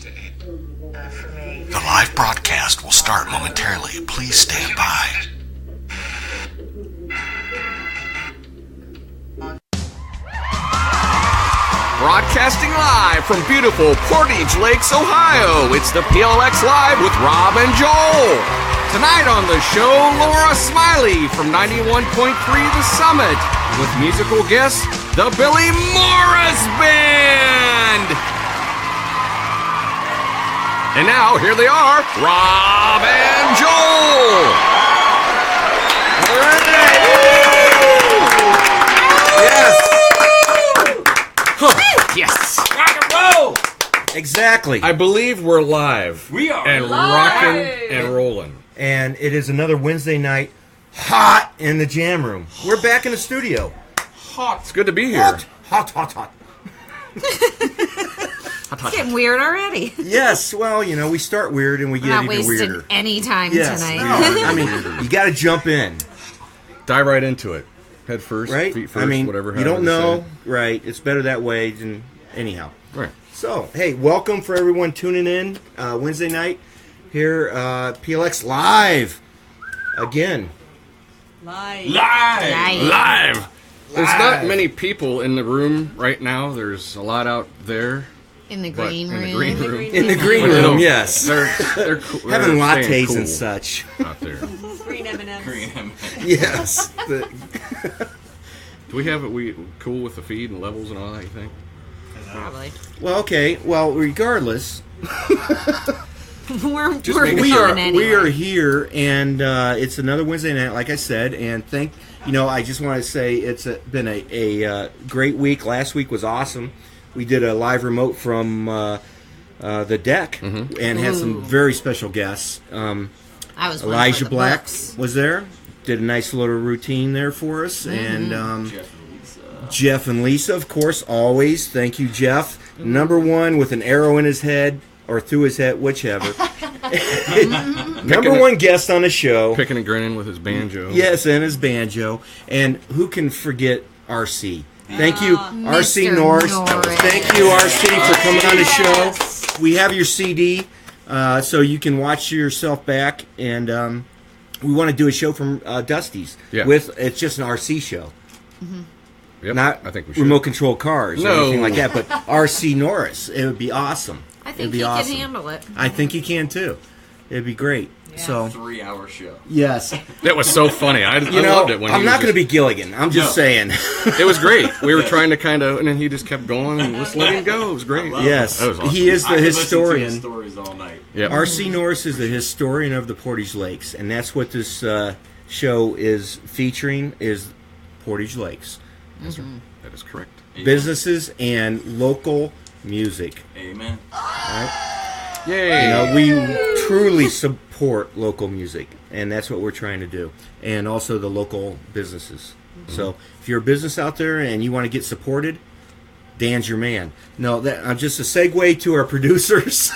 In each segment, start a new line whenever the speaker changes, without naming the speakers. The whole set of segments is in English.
The live broadcast will start momentarily. Please stand by.
Broadcasting live from beautiful Portage Lakes, Ohio, it's the PLX Live with Rob and Joel. Tonight on the show, Laura Smiley from 91.3 The Summit with musical guests, the Billy Morris Band. And now, here they are, Rob and Joel. All right. Yes. Yes.
Rock and roll.
Exactly.
I believe we're live.
We are
and
live.
rocking and rolling.
And it is another Wednesday night, hot in the jam room. We're back in the studio.
Hot.
It's good to be here.
Hot.
It's getting weird already.
Yes, well, you know, we start weird and we
We're
get
not
even
wasting
weirder.
any time
Yes,
tonight.
no, I mean, you got to jump in,
Dive right into it. Head first,
right?
feet first,
I mean,
whatever.
you don't
however to
know, right? It's better that way than anyhow.
say it. Right.
So, hey, welcome for everyone tuning in Wednesday night here, PLX Live again.
Live. There's not many people in the room right now. There's a lot out there.
In the
But
green
in
room.
the green room.
In the green
But they
room,
don't-
yes.
They're
Having
staying
lattes
cool
and such.
out there.
Green M&Ms.
Green M&Ms.
Yes.
Do we have it? We cool with the feed and levels and all that? You think?
Probably.
Well, okay. Well, regardless,
We're
making
we
sure.
are
going anyway.
we are here, and it's another Wednesday night, like I said. And I just want to say it's been a great week. Last week was awesome. We did a live remote from the deck and had some very special guests.
I was
Elijah
for the
Black
books.
was there. Did a nice little routine there for us, and Jeff and Lisa, of course, always. Thank you, Jeff. Number one with an arrow in his head or through his head, whichever. Number one guest on the show.
Picking and grinning with his banjo.
Yes, and his banjo. And who can forget RC? Thank you, RC
Mr.
Norris.
Norris.
Thank you, RC, for coming on the show. We have your CD, so you can watch yourself back. And we want to do a show from Dusty's.
Yeah.
It's just an RC show.
Yep,
Not
I think we should.
remote control cars or
No.
anything like that, but RC Norris. It would be awesome.
I
It'd
think
be
he
awesome.
can handle it.
I think he can too. It'd be great. So
3-hour show.
yes,
That was so funny. I
you
loved
know,
it when
I'm
he
not
was
going to be Gilligan. I'm just saying.
It was great. We were trying to kind of, and then he just kept going and just let him go. It was great.
Yes,
That was awesome.
he is
I
the
could listen to
historian.
his stories all night.
Yep.
RC Norris is the historian of the Portage Lakes, and that's what this show is featuring: is Portage Lakes
That is correct.
businesses and local music.
Amen.
Yay.
You know, we truly support local music, and that's what we're trying to do, and also the local businesses. So, if you're a business out there and you want to get supported, Dan's your man. No, that just a segue to our producers.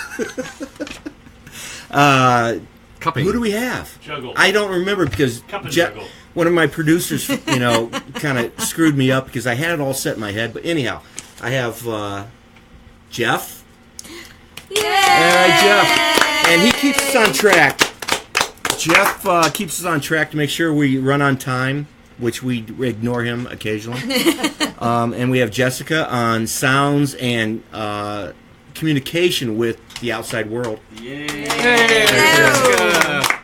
Cupping.
Who do we have?
Juggle.
I don't remember because
Cup and juggle.
one of my producers, kind of screwed me up because I had it all set in my head. But anyhow, I have Jeff.
Yay!
All right, Jeff. And he keeps us on track. Jeff keeps us on track to make sure we run on time, which we ignore him occasionally. And we have Jessica on sounds and communication with the outside world.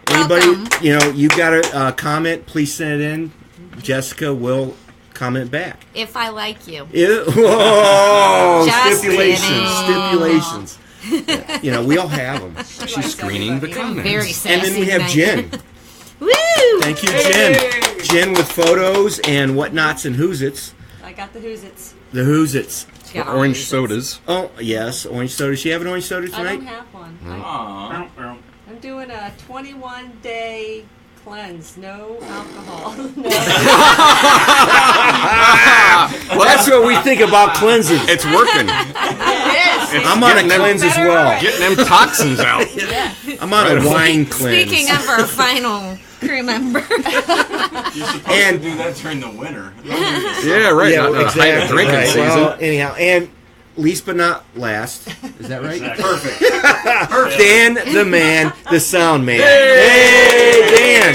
Anybody,
Welcome.
you got a comment, please send it in. Jessica will comment back.
If I like you.
Whoa!
Just
Stipulations. We all have them.
She's screening the comments.
Very sassy
And then we have
tonight.
Jen.
Woo!
Thank you, Jen. Jen with photos and whatnots and who's-its.
I got the Who's-Its.
The who's-its.
She got all
Orange
these.
sodas.
Oh, yes, orange soda. Does she have an orange soda
I
tonight?
don't have one.
Aww.
I'm doing a 21-day cleanse. No alcohol.
Well, that's what we think about cleanses.
It's working.
I'm on a cleanse as well.
Getting them toxins out.
I'm on a wine cleanse.
Speaking of our final crew member.
You're supposed to do that during the winter.
Yeah, right.
Yeah,
Not the height of
exactly.
drinking
Right.
season.
Well, anyhow, and least but not last. Is that right?
Perfect.
Dan the man, the sound man. Hey, Dan!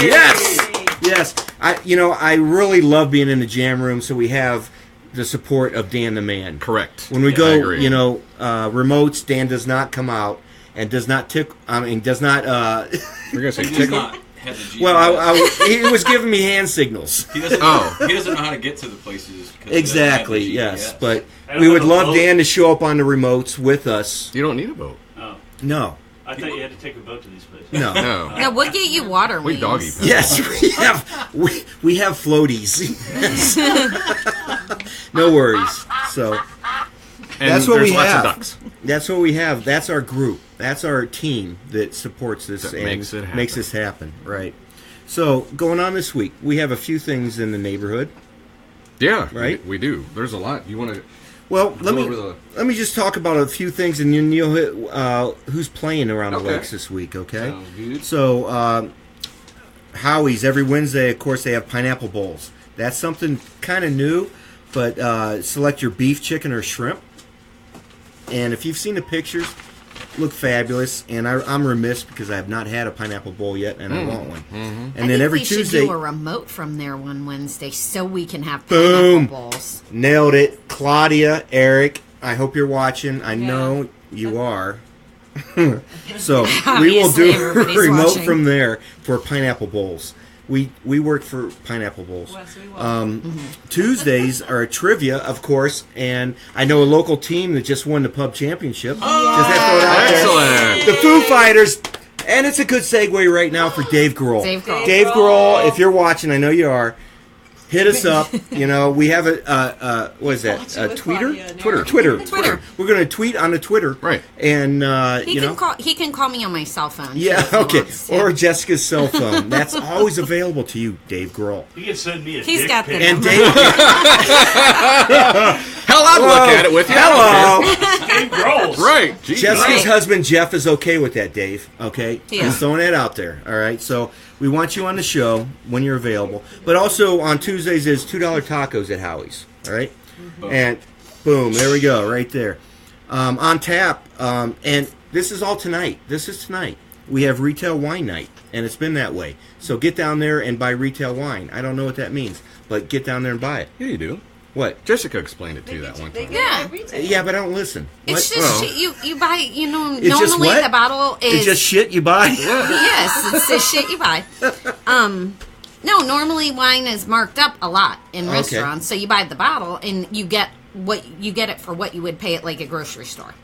Yes. I really love being in the jam room. So we have the support of Dan the man.
Correct.
When we
I
go,
agree.
remotes, Dan does not come out and does not tick. Does not.
We're gonna say
He does
tickle.
not have the GPS.
Well, he was giving me hand signals.
He doesn't.
Oh.
He doesn't know how to get to the places. 'cause he doesn't
Exactly.
have the
Yes,
GPS.
but
I don't
we would
have a
love
boat.
Dan to show up on the remotes with us.
You don't need a boat.
Oh,
No.
I thought you had to take a boat to these places.
No.
No.
No, we'll get you water
We
wings.
doggy paddle.
Yes, we have floaties. No worries. So
And
that's what
there's
we
lots
have.
of ducks.
That's what we have. That's our group. That's our team that supports this
That
and
makes it happen.
makes this happen. Right. So going on this week, we have a few things in the neighborhood.
Yeah,
Right?
We do. There's a lot. You want to?
Well, let
Go over
me just talk about a few things, and you'll hit who's playing around the
Okay.
lakes this week. Okay.
Sounds good.
So Howie's every Wednesday. Of course, they have pineapple bowls. That's something kind of new, but select your beef, chicken, or shrimp. And if you've seen the pictures, look fabulous. And I'm remiss because I have not had a pineapple bowl yet, and I want one. And
I
then
think
every
we
Tuesday,
should do a remote from there one Wednesday so we can have
Boom.
pineapple bowls.
nailed it. Claudia, Eric, I hope you're watching. I know you are. So we will
Obviously,
do a
everybody's
remote
watching.
from there for pineapple bowls. We work for pineapple bowls.
Yes, we will.
Tuesdays are trivia, of course, and I know a local team that just won the pub championship. Just have to throw it out there.
Excellent.
The Foo Fighters, and it's a good segue right now for Dave Grohl.
Dave Grohl.
Dave Grohl, if you're watching, I know you are. Hit us up. We have a what is that? A
With
tweeter?
Claudia and
Twitter. We're going to tweet on the Twitter.
Right.
And
He can call me on my cell phone. too,
yeah,
if he
okay.
wants to.
Or Jessica's cell phone. That's always available to you, Dave Grohl.
You can send me a
He's
dick
got the
pic.
And
number.
Dave.
Hell, I'd look at it with you.
Hello.
Dave Grohl.
Right. Jesus.
Jessica's
Right.
husband Jeff is okay with that, Dave. Okay,
Yeah.
just throwing that out there. All right, so we want you on the show when you're available, but also on Tuesdays is $2 tacos at Howie's. All right, and boom, there we go, right there, on tap. And this is all tonight. This is tonight. We have retail wine night, and it's been that way. So get down there and buy retail wine. I don't know what that means, but get down there and buy it.
Yeah, you do.
What?
Jessica explained it to you that one time.
Yeah.
Yeah, but I don't listen.
It's
What?
just
Well.
shit you buy.
It's just
Normally
what?
the bottle is
It's just shit you buy.
yes, it's the shit you buy. No, normally wine is marked up a lot in
Okay.
restaurants, so you buy the bottle and you get it for what you would pay at like a grocery store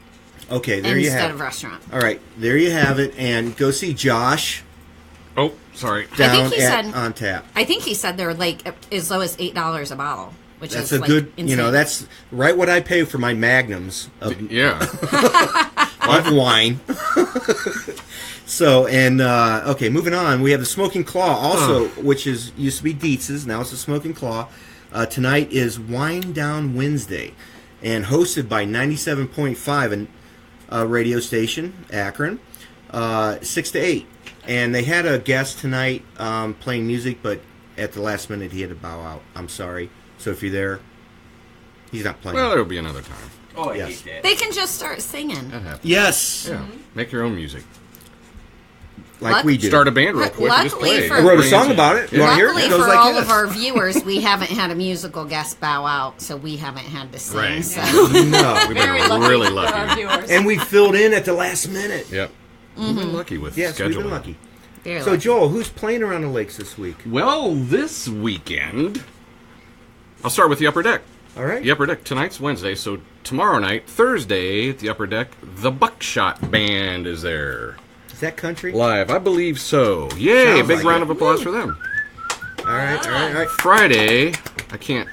Okay, there you
instead
have
of
it.
restaurant.
All right, there you have it, and go see Josh
Oh, sorry.
down
he
at
said-
On Tap.
I think he said they're like as low as $8 a bottle, which
That's
is
a
like
good,
insane.
that's right what I pay for my magnums of,
Yeah.
of wine. So, and okay, moving on, we have the Smoking Claw also, which used to be Dietz's, now it's the Smoking Claw. Tonight is Wine Down Wednesday, and hosted by 97.5 radio station, Akron, 6 to 8. And they had a guest tonight playing music, but at the last minute he had to bow out. I'm sorry. So if you're there, he's not playing.
Well, there'll be another time.
Oh, I
Yes.
hate that.
They can just start singing.
That happens.
Yes,
Yeah. Make your own music.
like we do.
Start a band real quick and just
Luckily
play.
for-
I wrote a song about it. You want to hear it?
Luckily
It goes
for
like
all
this.
of our viewers, we haven't had a musical guest bow out, so we haven't had to sing.
Right.
So.
No.
We've
Very
been
lucky
really
for our
lucky.
viewers.
And we filled in at the last minute.
Yep. We've been lucky with
Yes,
scheduling.
we've been lucky.
Very
So,
lucky.
Joel, who's playing around the lakes this week?
Well, this weekend, I'll start with the Upper Deck.
All right.
The Upper Deck, tonight's Wednesday, so tomorrow night, Thursday, at the Upper Deck, the Buckshot Band is there.
Is that country?
Live, I believe so. Yay,
Sounds
big
like
round
it.
of applause for them.
All right, all right, all right.
Friday, I can't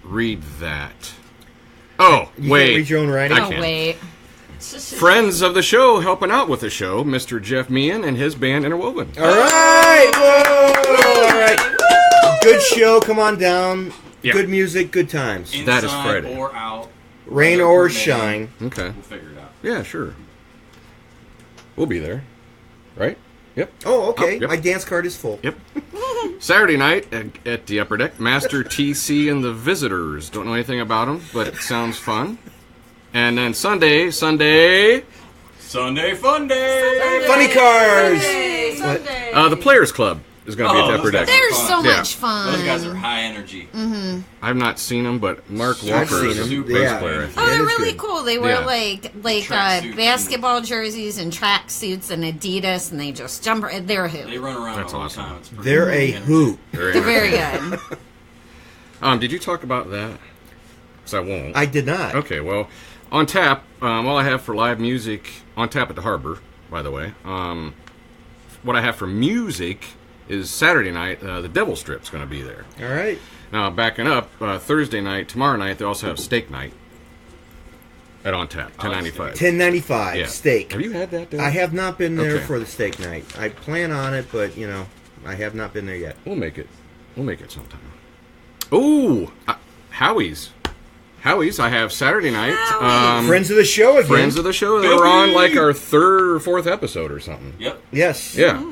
read that. Oh,
You
wait.
can't read your own writing?
I
Oh,
can.
wait.
Friends of the show helping out with the show, Mr. Jeff Meehan and his band Interwoven.
All right. Whoa. All right. Good show. Come on down.
Yeah.
Good music, good times.
That is
Inside
Friday.
or out.
Rain
weather
or
permitting,
shine.
Okay.
We'll figure it out.
Yeah, sure. We'll be there. Right? Yep.
Oh, okay.
Oh, yep.
My dance card is full.
Yep. Saturday night at the Upper Deck, Master TC and the Visitors. Don't know anything about them, but it sounds fun. And then Sunday.
Sunday fun day.
Funny cars.
Sunday.
The Players Club is going to be at Upper Deck.
They're so
Yeah.
much fun.
Those guys are high energy.
I've not seen them, but Mark
I've
Walker
seen
is a
them.
bass
Yeah.
player. I think.
Oh, they're
It is
really
good.
cool. They wear
Yeah.
like
Tracksuits
basketball jerseys and track suits and Adidas, and they just jump. They're a
They
hoot.
run around
That's
all
awesome.
the time. It's pretty
They're a
energy.
hoot.
They're very good.
Did you talk about that? Because I won't.
I did not.
Okay, well, on tap, all I have for live music, on tap at the Harbor, by the way, what I have for music is Saturday night, the Devil Strip's going to be there.
All right.
Now, backing up, Thursday night, tomorrow night, they also have Steak Night at On Tap, 1095.
$10.95
Yeah.
steak.
Have you had that, Dave?
I have not been there
Okay.
for the steak night. I plan on it, but I have not been there yet.
We'll make it. We'll make it sometime. Ooh, Howie's. Howie's, I have Saturday night.
Friends of the show again.
Friends of the show. They were on like our third or fourth episode or something.
Yep.
Yes.
Yeah.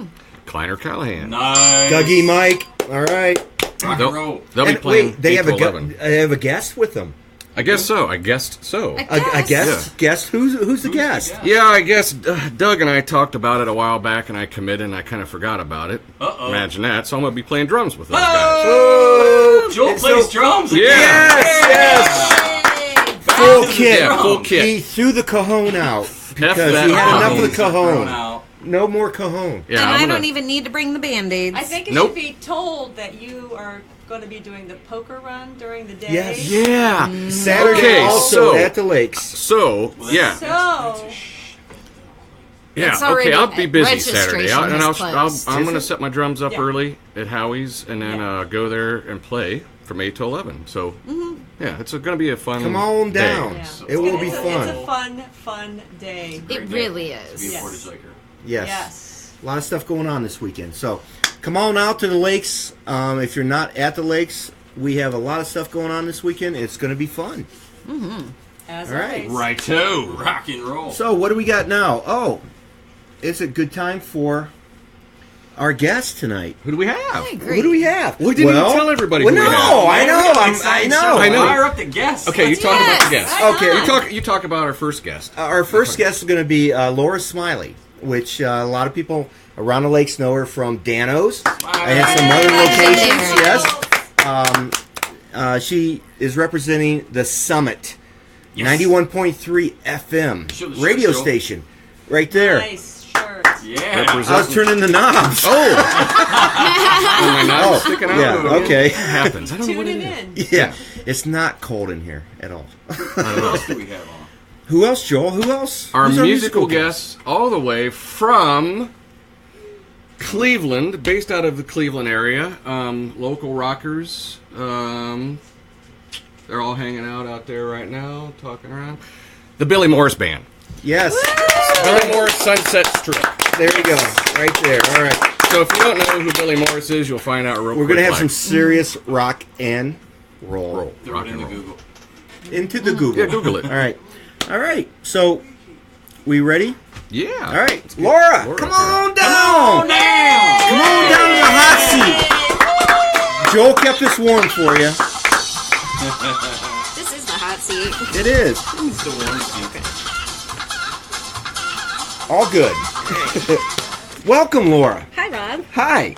Kleiner Callahan.
Nice.
Dougie, Mike. All right.
Rock and roll.
They'll be
And
playing.
wait, they
8
have
to
a
11.
they have a guest with them.
I guess so. I guessed so.
A guest. Guest. Who's the guest?
Yeah, I guess Doug and I talked about it a while back, and I committed, and I kind of forgot about it.
Uh-oh.
Imagine that. So I'm going to be playing drums with those guys.
Oh,
Joel
and
plays
so-
drums again.
Yes. Full kit.
Yeah, full kit.
He threw the cajon out because
that
he had enough of the
Thrown
cajon.
out.
No more cajon.
Yeah,
And
I'm
I
gonna-
don't even need to bring the Band-Aids.
I think it
Nope.
should be told that you are going to be doing the poker run during the day.
Yes.
Yeah.
Saturday
Okay,
also
so-
at the lakes.
So, yeah.
So,
Yeah,
It's already-
okay, I'll be busy
registration
Saturday.
is closed.
I'm
Is
going to
it?
set my drums up
Yeah.
early at Howie's and then go there and play from 8 to 11. So, yeah, it's going to be a fun
Come on
day.
down.
yeah.
It will be
It's
fun.
a fun day.
It really
To be
is.
a
Yes.
Portage Laker.
Yes.
Yes.
A lot of stuff going on this weekend. So come on out to the lakes. If you're not at the lakes, we have a lot of stuff going on this weekend. It's going to be fun.
As
All right.
always.
Righto. Rock and roll.
So what do we got now? Oh, it's a good time for our guest tonight.
Who do we
I
have?
agree.
Who do we have?
We didn't even tell everybody
Well,
who we
no,
have.
I know. I know.
I know.
Fire up the guests.
Okay, you talk about the guest.
Okay.
You talk about our first guest.
Our first guest is going to be Laura Smiley, which a lot of people around the lakes know her from Dano's and some other locations. Yes. She is representing the Summit,
Yes.
91.3 FM
Show the
radio
show.
station, right there.
Nice shirt.
Yeah.
I was turning the knobs.
My knob's sticking out.
yeah, okay.
It happens. I don't know what
Tune
it
it
is.
in.
Yeah, it's not cold in here at all.
What else do we have on?
Who else, Joel? Who else?
Our
Who's
musical guest, all the way from Cleveland, based out of the Cleveland area. Local rockers. They're all hanging out there right now, talking around. The Billy Morris Band.
Yes.
Billy Morris Sunset Strip.
There you go. Right there. All right.
So if you don't know who Billy Morris is, you'll find out real quick.
We're going to have some
like-
serious rock and roll.
Throw
Rock
it
and
into
roll.
Google.
Into the Google.
Yeah, Google it.
All right. All right. So, we ready?
Yeah.
All right. Laura, come on down. Come on down to the hot seat. Joel kept us warm for you.
This is the hot seat.
It is.
It's the warm seat.
All good. Welcome, Laura.
Hi, Rob.
Hi.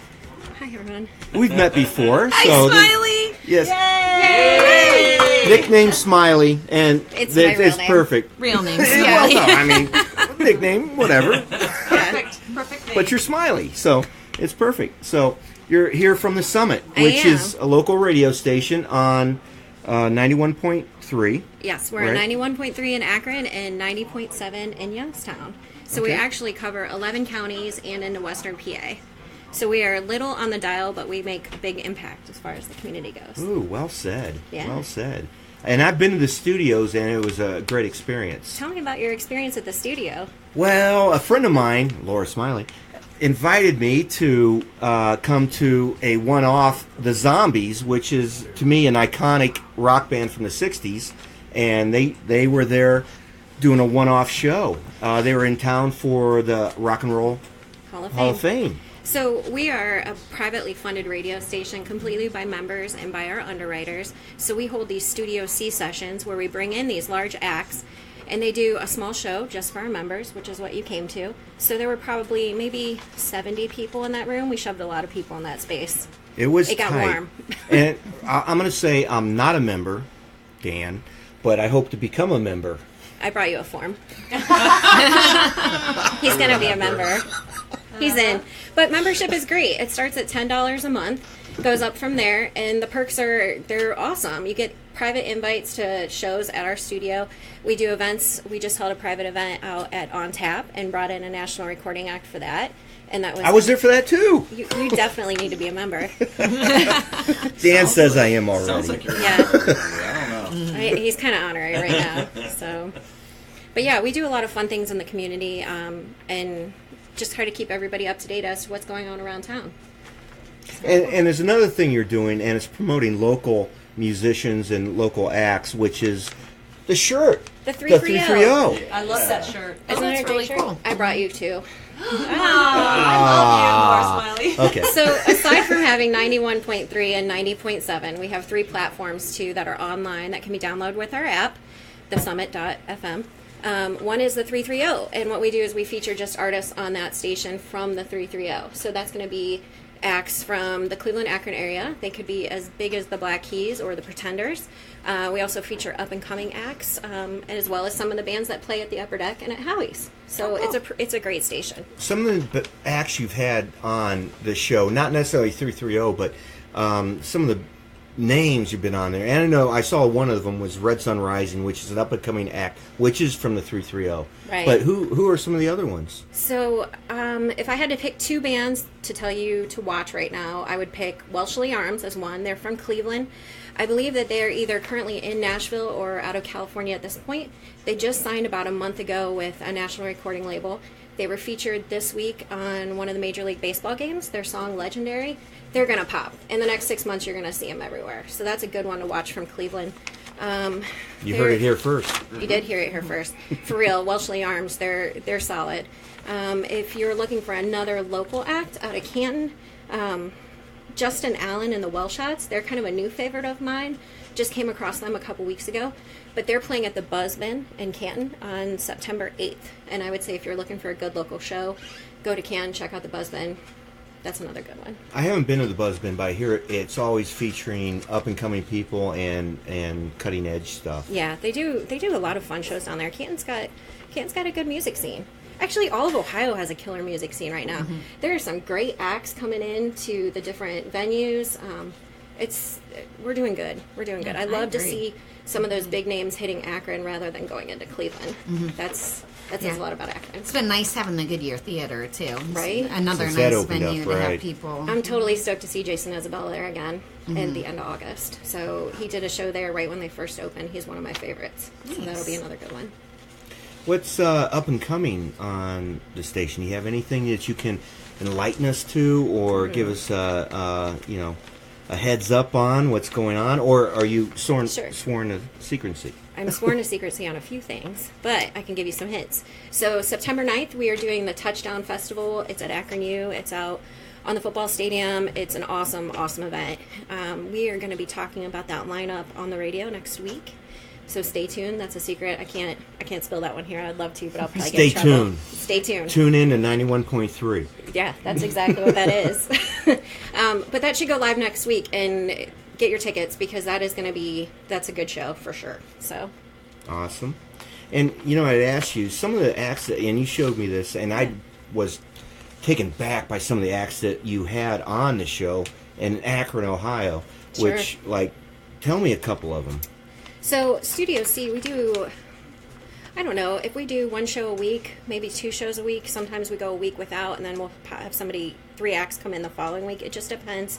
Hi, everyone.
We've met before.
Hi,
so
Smiley.
Yes.
Yay!
Nickname Smiley, and
It's my real name.
perfect.
Real name
Well,
Smiley.
no, I mean, nickname, whatever.
Perfect name.
But you're Smiley, so it's perfect. So you're here from the Summit,
I
which
am.
is a local radio station on 91.3.
Yes, we're
Right.
at 91.3 in Akron and 90.7 in Youngstown. So we
Okay.
actually cover 11 counties and into Western PA. So we are little on the dial, but we make a big impact as far as the community goes.
Ooh, well said.
Yeah.
Well said. And I've been to the studios, and it was a great experience.
Tell me about your experience at the studio.
Well, a friend of mine, Laura Smiley, invited me to come to a one-off, The Zombies, which is, to me, an iconic rock band from the 60s. And they were there doing a one-off show. They were in town for the Rock and Roll
Hall of Fame.
Hall of Fame.
So we are a privately funded radio station completely by members and by our underwriters. So we hold these Studio C sessions where we bring in these large acts And they do a small show just for our members, which is what you came to. So there were probably maybe 70 people in that room. We shoved a lot of people in that space.
It
got
tight.
warm.
And I'm going to say I'm not a member, Dan, but I hope to become a member.
I brought you a form. He's going to be a member. He's in. But membership is great. It starts at $10 a month, goes up from there, and the perks they're awesome. You get private invites to shows at our studio. We do events. We just held a private event out at On Tap and brought in a national recording act for that. And that was
I was there for that too.
You definitely need to be a member.
Dan says I am already.
Sounds like you're
Yeah.
I don't know.
He's kind of honorary right now. So, but yeah, we do a lot of fun things in the community, and just try to keep everybody up to date as to what's going on around town.
And there's another thing you're doing, and it's promoting local musicians and local acts, which is the shirt.
The 330.
I love that shirt.
Isn't
that's
it a great
really
shirt?
cool.
I brought you two.
I love you, Laura Smiley.
Okay.
So aside from having 91.3 and 90.7, we have 3 platforms too that are online that can be downloaded with our app, thesummit.fm. One is the 330, and what we do is we feature just artists on that station from the 330. So that's going to be acts from the Cleveland-Akron area. They could be as big as the Black Keys or the Pretenders. We also feature up-and-coming acts, as well as some of the bands that play at the Upper Deck and at Howie's. So it's a great station.
Some of the acts you've had on the show, not necessarily 330, but some of the names you've been on there. And I know I saw one of them was Red Sun Rising, which is an up-and-coming act, which is from the 330.
Right.
But who are some of the other ones?
So, if I had to pick 2 bands to tell you to watch right now, I would pick Welshly Arms as one. They're from Cleveland. I believe that they're either currently in Nashville or out of California at this point. They just signed about a month ago with a national recording label. They were featured this week on one of the Major League Baseball games. Their song Legendary. They're going to pop. In the next 6 months, you're going to see them everywhere. So that's a good one to watch from Cleveland.
You heard it here first.
You did hear it here first. For real, Welshly Arms, they're solid. If you're looking for another local act out of Canton, Justin Allen and the Welshots, they're kind of a new favorite of mine. Just came across them a couple weeks ago. But they're playing at the Buzzbin in Canton on September 8th. And I would say if you're looking for a good local show, go to Canton, check out the Buzzbin. That's another good one.
I haven't been to the Buzzbin, but I hear it's always featuring up-and-coming people and cutting-edge stuff.
Yeah, they do a lot of fun shows down there. Canton's got a good music scene. Actually, all of Ohio has a killer music scene right now. Mm-hmm. There are some great acts coming in to the different venues. We're doing good. We're doing good. I love to see some of those big names hitting Akron rather than going into Cleveland. Mm-hmm. That says a lot about Akron.
It's been nice having the Goodyear Theater, too.
Right?
Another
Since that
nice
opened
venue
up,
to
right.
have people.
I'm totally stoked to see Jason Isabella there again at the end of August. So he did a show there right when they first opened. He's one of my favorites. So that'll be another good one.
What's up and coming on the station? Do you have anything that you can enlighten us to, or give us a heads up on what's going on, or are you sworn to secrecy?
I'm sworn to secrecy on a few things, but I can give you some hints. So September 9th, we are doing the Touchdown Festival. It's at Akron U. It's out on the football stadium. It's an awesome, awesome event. We are going to be talking about that lineup on the radio next week. So stay tuned. That's a secret. I can't spill that one here. I'd love to, but I'll probably get in trouble.
Tuned.
Stay tuned.
Tune in to 91.3.
Yeah, that's exactly what that is. But that should go live next week, and get your tickets because that's a good show for sure. So
awesome. And I'd ask you some of the acts and you showed me this, and I was taken back by some of the acts that you had on the show in Akron, Ohio.
Sure.
Which, tell me a couple of them.
So Studio C, we do, I don't know, if we do one show a week, maybe 2 shows a week, sometimes we go a week without, and then we'll have 3 acts come in the following week. It just depends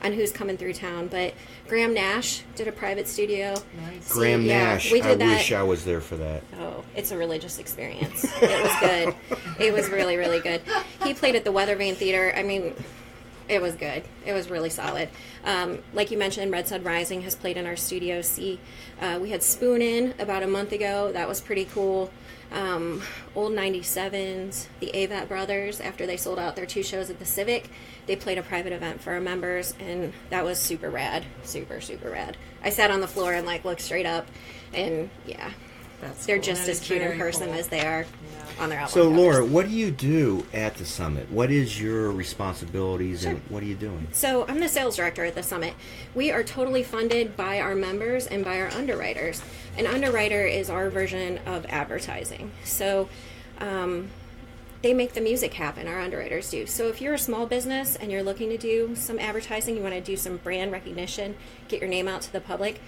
on who's coming through town. But Graham Nash did a private studio.
Nice.
Graham Nash,
we did
I
that.
wish I was there for that.
Oh, it's a religious experience. It was good. It was really, really good. He played at the Weathervane Theater. I mean, it was good. It was really solid. Like you mentioned, Red Sun Rising has played in our Studio C. We had Spoon in about a month ago. That was pretty cool. Old 97s, the Avat Brothers, after they sold out their 2 shows at the Civic, they played a private event for our members, and that was super rad. Super, super rad. I sat on the floor and looked straight up, and yeah,
That's
They're
cool.
just
That
as
is
cute in
very
person
cool.
as they are on their album
So,
covers.
Laura, what do you do at the summit? What is your responsibilities, and what are you doing?
So I'm the sales director at the summit. We are totally funded by our members and by our underwriters. An underwriter is our version of advertising. So they make the music happen, our underwriters do. So if you're a small business and you're looking to do some advertising, you want to do some brand recognition, get your name out to the public,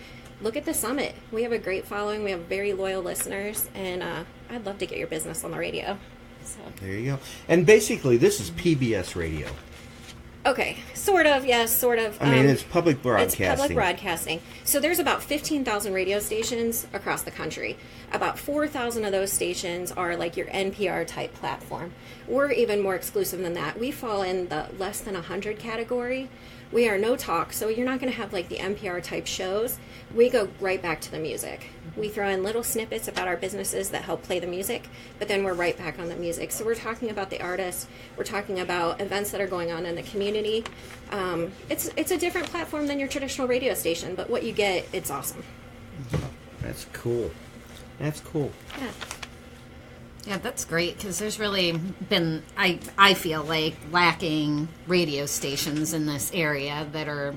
look at the summit. We have a great following. We have very loyal listeners, and I'd love to get your business on the radio. So.
There you go. And basically, this is PBS radio.
Okay, sort of, yes, sort of.
I mean, it's public broadcasting.
It's public broadcasting. So there's about 15,000 radio stations across the country. About 4,000 of those stations are like your NPR type platform. We're even more exclusive than that. We fall in the less than 100 category. We are no talk, so you're not going to have like the NPR type shows. We go right back to the music. We throw in little snippets about our businesses that help play the music, but then we're right back on the music. So we're talking about the artist. We're talking about events that are going on in the community. It's a different platform than your traditional radio station, but what you get, it's awesome.
That's cool. That's cool.
Yeah.
Yeah, that's great because there's really been, I feel like, lacking radio stations in this area that are,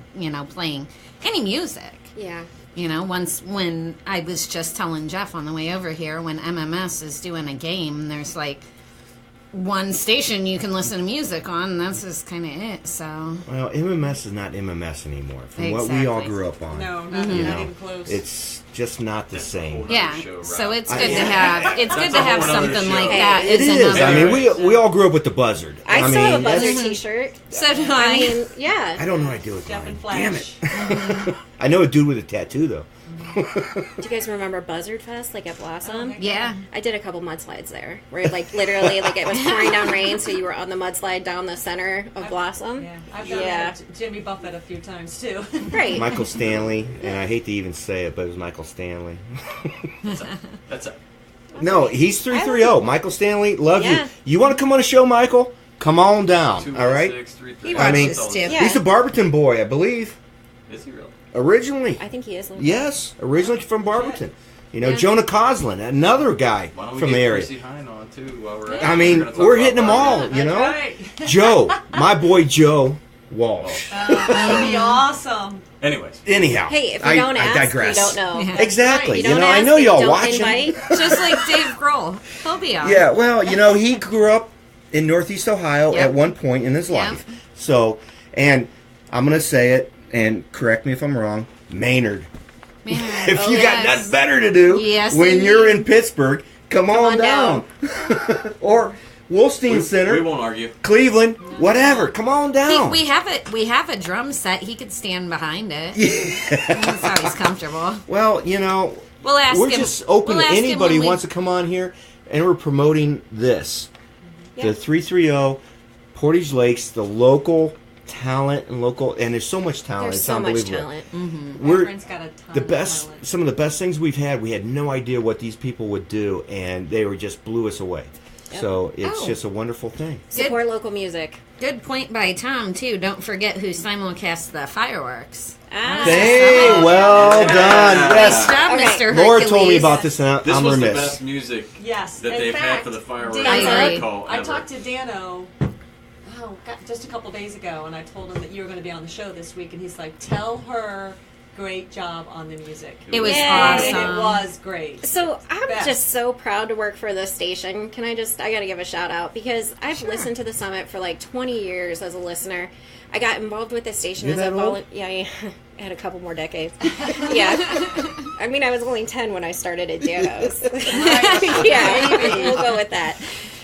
playing any music.
Yeah.
When I was just telling Jeff on the way over here, when MMS is doing a game, there's like one station you can listen to music on, and that's just kind of it. So,
Well, MMS is not MMS anymore. From what we all
Exactly.
grew up on.
No, not even close.
It's just not the same.
yeah.
show, right?
So it's
I-
good to
yeah.
have. It's good
That's
to
a
have
whole nother
something
show.
like
Hey,
that.
It
as
is. I
another-
mean, we all grew up with the Buzzard.
I still have a
that's-
Buzzard t-shirt.
So do
I
I.
mean, yeah.
I don't know what I do with
Jeff
mine.
and
Damn
Flash.
it. I know a dude with a tattoo, though.
Do you guys remember Buzzard Fest, like at Blossom?
Yeah.
I did a couple mudslides there, where like literally, like it was pouring down rain, so you were on the mudslide down the center of Blossom.
Yeah, I've done that at Jimmy Buffett a few times too.
Right.
Michael Stanley, and I hate to even say it, but it was Michael Stanley.
That's it.
No, he's 330. Michael Stanley, love
Yeah.
you. You want to come on a show, Michael? Come on down, all right?
216-330.
He
I mean-
watches too.
Yeah.
He's a Barberton boy, I believe.
Is he really?
Originally.
I think he is.
Yes, originally from Barberton.
Yeah.
Jonah Coslin, another guy
Why don't we
from
get
the area.
Chrissy Hine on too while we're at
I
it?
mean,
gonna talk
we're
about
hitting them all,
Barberton.
you know?
Right.
Joe, my boy Joe Walsh.
That'd be awesome.
Anyways,
Anyhow,
Hey, if you
I
don't ask,
digress.
you don't know.
Yeah.
Exactly.
You don't
I
ask,
know
you
y'all
don't
watching.
invite.
Just like Dave Grohl. He'll be on.
Yeah, well, he grew up in Northeast Ohio
Yep.
at one point in his
Yep.
life. So, and I'm going to say it, and correct me if I'm wrong, Maynard.
Man.
If you got
yes.
nothing better to do
Yes,
when
indeed.
you're in Pittsburgh, come on
on
down. Or Wolstein Center,
we won't argue.
Cleveland, whatever. Come on down.
We have a drum set. He could stand behind it. That's how he's comfortable.
Well,
We'll ask
we're
him.
just open
We'll
to
ask him
anybody who
when we-
wants to come on here, and we're promoting this.
Yeah.
The 330 Portage Lakes, the local talent and there's so much talent.
There's
It's
so much
unbelievable.
talent.
We're
Friend's got a ton
the
of
best.
talent.
Some of the best things we've had. We had no idea what these people would do, and they were just blew us away. So it's
Oh.
just a wonderful thing.
Support local music.
Good point by Tom too. Don't forget who simulcasts the fireworks.
Ah.
Hey, well done.
Nice
Yes.
job,
Okay.
Mr.
Laura
Hercules.
told me about this, and
This
I'm
was the
remiss.
best music
Yes.
that
in
they've had
fact,
for the fireworks
Dano-
I agree.
recall
I
ever.
talked to Dano just a couple days ago, and I told him that you were going to be on the show this week, and he's like, "Tell her, great job on the music."
It was
Yay.
awesome.
And it was great.
So I'm
Best.
just so proud to work for this station. I gotta give a shout out because I've listened to the Summit for like 20 years as a listener. I got involved with the station
You're
as a
that old?
volunteer. Yeah, I had a couple more decades. Yeah. I mean, I was only 10 when I started at Dano's. Yeah, we'll go with that.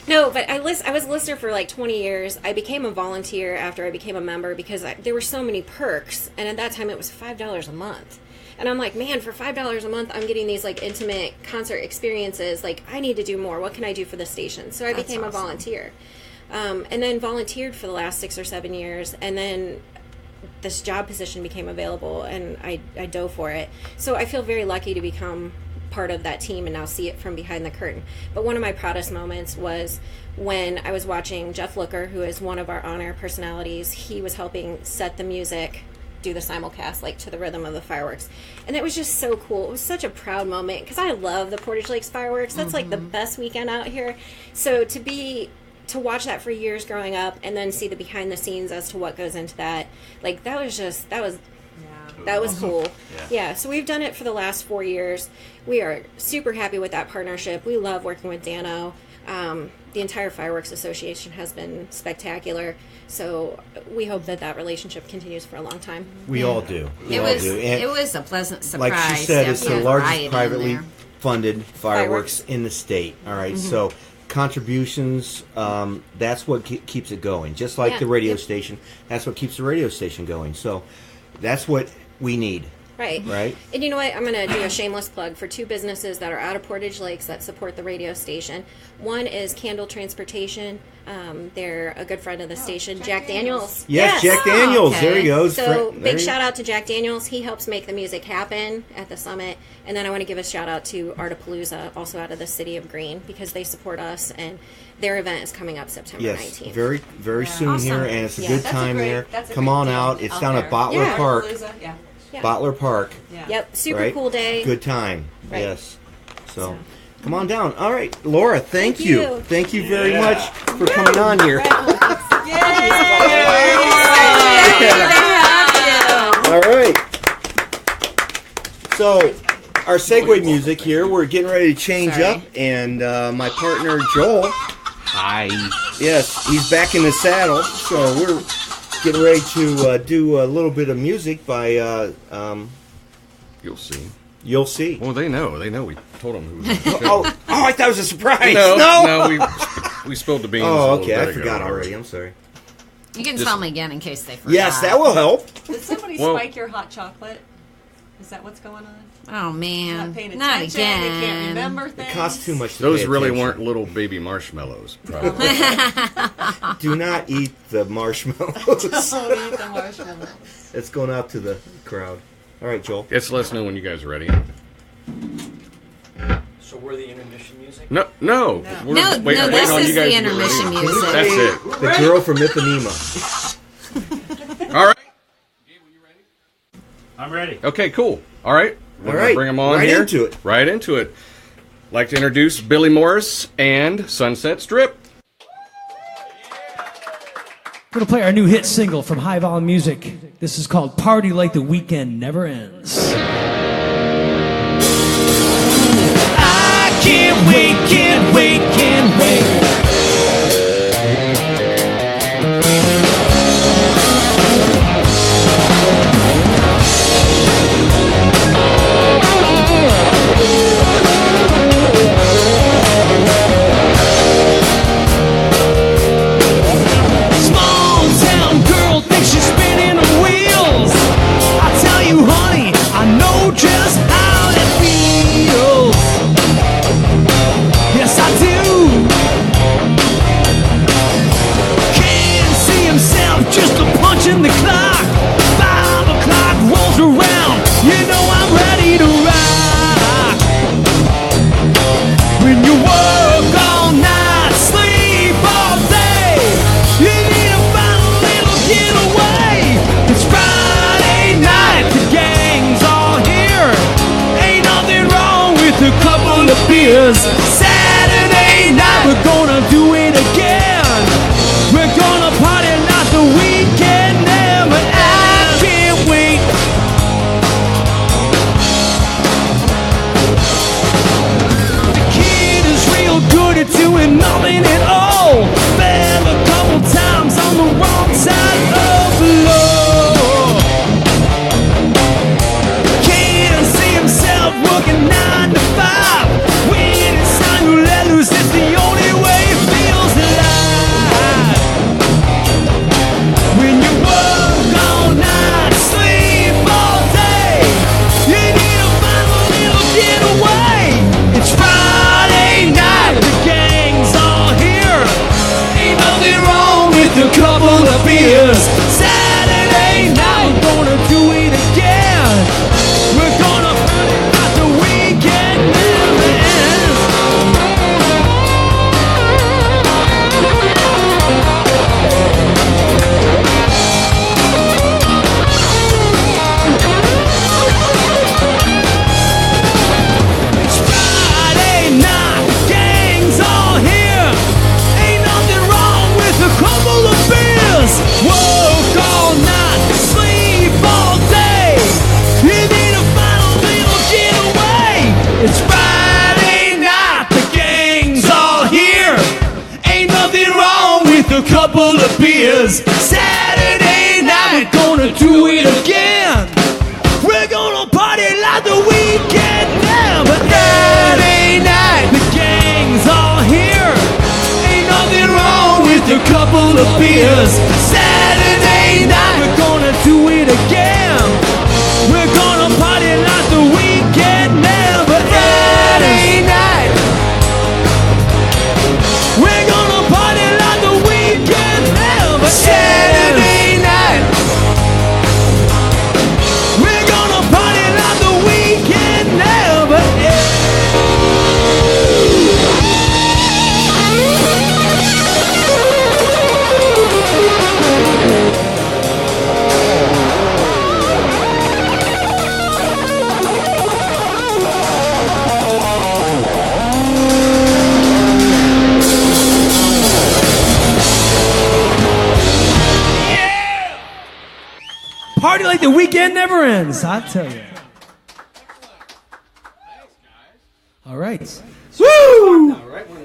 No, but I was a listener for like 20 years. I became a volunteer after I became a member because there were so many perks, and at that time it was $5 a month. And I'm like, man, for $5 a month, I'm getting these like intimate concert experiences. Like, I need to do more. What can I do for the station? So I became a volunteer, and then volunteered for the last 6 or 7 years, and then this job position became available, and I dove for it. So I feel very lucky to become part of that team and now see it from behind the curtain. But one of my proudest moments was when I was watching Jeff Looker, who is one of our on-air personalities. He was helping set the music, do the simulcast like to the rhythm of the fireworks, and it was just so cool. It was such a proud moment because I love the Portage Lakes fireworks. That's like the best weekend out here. So to watch that for years growing up and then see the behind the scenes as to what goes into that, like that was cool. Yeah, so we've done it for the last 4 years. We are super happy with that partnership. We love working with Dano. The entire Fireworks Association has been spectacular. So we hope that relationship continues for a long time.
We all do.
It was a pleasant surprise.
Like she said, it's the largest privately
there.
funded fireworks in the state. All right, so contributions, that's what keeps it going. Just like the radio station, that's what keeps the radio station going. So that's what we need. Right.
And you know what? I'm going to do a shameless plug for 2 businesses that are out of Portage Lakes that support the radio station. One is Candle Transportation. They're a good friend of the station, Jack Daniels.
Yes, Jack Daniels.
Okay.
There he goes.
So big shout out to Jack Daniels. He helps make the music happen at the summit. And then I want to give a shout out to Artapalooza, also out of the city of Greene, because they support us, and their event is coming up September 19th.
Very, very soon here, and it's a good time there.
That's a
Come
great
on
deal
out. It's down
there.
at Bottler Park.
Yeah.
Bottler Park.
Yep, super cool day.
Good time.
Right.
Yes. So, come on down. All right, Laura, thank you. Thank you very much for coming on here. All right. So, our segue music here, we're getting ready to change up, and my partner, Joel.
Hi.
Yes, he's back in the saddle, so we're getting ready to do a little bit of music by,
You'll see.
You'll see.
Well, they know. We told them who was on the
Oh,
show.
I thought it was a surprise.
No, we spilled the beans.
Oh,
a little
okay, I
bit
forgot
ago.
already. I'm sorry.
You can tell me again in case they forgot.
Yes, that will help.
Did somebody spike your hot chocolate? Is that what's going on?
Oh man,
Not paying attention.
not
They
again.
can't remember things.
It costs too much to
Those
pay
really
attention.
weren't little baby marshmallows, probably.
Do not eat the marshmallows.
Don't eat the marshmallows.
It's going out to the crowd. All right, Joel.
Just let us know when you guys are ready.
So we're the intermission music?
No.
No, this
on
is
you guys
the
to get
intermission
ready.
music.
That's it.
The girl from Ipanema.
All right.
I'm ready.
Okay, cool. All right. We're
All
gonna
right.
bring them on
Right
here.
into it.
Right into it. Like to introduce Billy Morris and Sunset Strip.
We're going to play our new hit single from High Volume Music. This is called Party Like the Weekend Never Ends. I can't wait, can't wait, can't wait. Small town girl thinks she's spinning the wheels. I tell you, honey, I know just how it feels. Yes, I do. Can't see himself, just a punch in the clock. 5 o'clock rolls around, you know I'm ready to rock. When you work all night, sleep all day, you need to find a little getaway. It's Friday night, the gang's all here. Ain't nothing wrong with a couple of beers. Saturday night, we're gonna do it again. We're gonna party like the weekend never ends. I can't wait. The kid is real good at doing nothing at all. Fell a couple times on the wrong side of the law. Can't see himself working 9 to 5. When it's a couple of beers. Saturday night, we're gonna do it again. We're gonna party like the weekend never ends. Friday night, the gang's all here. Ain't nothing wrong with a couple of beers. Saturday night, we're gonna do it again. We're gonna party like the weekend never ends. Friday night, we're gonna party like the weekend never ends. Saturday night, we're gonna party like the weekend never ends. Party like the weekend never ends, I tell you. All right. Woo!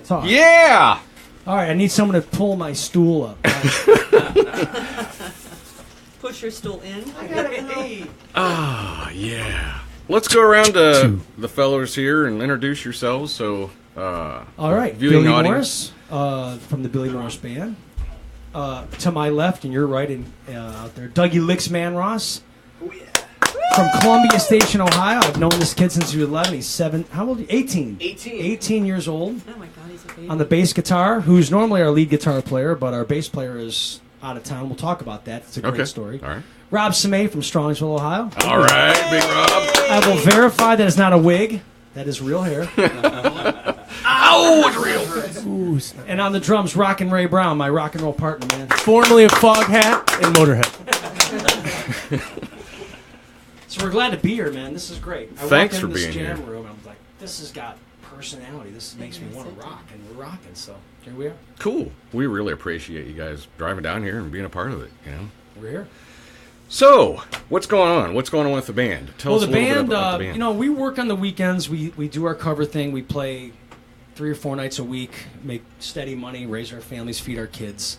Talk.
Yeah.
All right, I need someone to pull my stool up.
Push your stool in.
Ah, yeah. Let's go around to the fellows here and introduce yourselves. So,
All right,
viewing
Billy
audience.
Morris from the Billy Morris Band. To my left, and you're right out there, Dougie Lixman Ross. From Columbia Station, Ohio. I've known this kid since he was 11. He's 7. How old are you? 18. 18 years old.
Oh my God, he's a baby.
On the bass guitar, who's normally our lead guitar player, but our bass player is out of town. We'll talk about that. It's a great story.
All right.
Rob Samay from Strongsville, Ohio.
All right, Big Rob.
I will verify that it's not a wig. That is real hair.
Oh, it's real.
Ooh, and on the drums, Rockin' Ray Brown, my rock and roll partner, man.
Formerly of Foghat and Motorhead.
So we're glad to be here, man. This is great. I
Thanks
walked
for
in this
being
jam
here.
room, and I was like, this has got personality. This makes me want to rock, and we're rocking. So here we are.
Cool. We really appreciate you guys driving down here and being a part of it. You know.
We're here.
So, what's going on? What's going on with the band? Tell us a little bit about the band.
You know, we work on the weekends. We do our cover thing. We play 3 or 4 nights a week, make steady money, raise our families, feed our kids.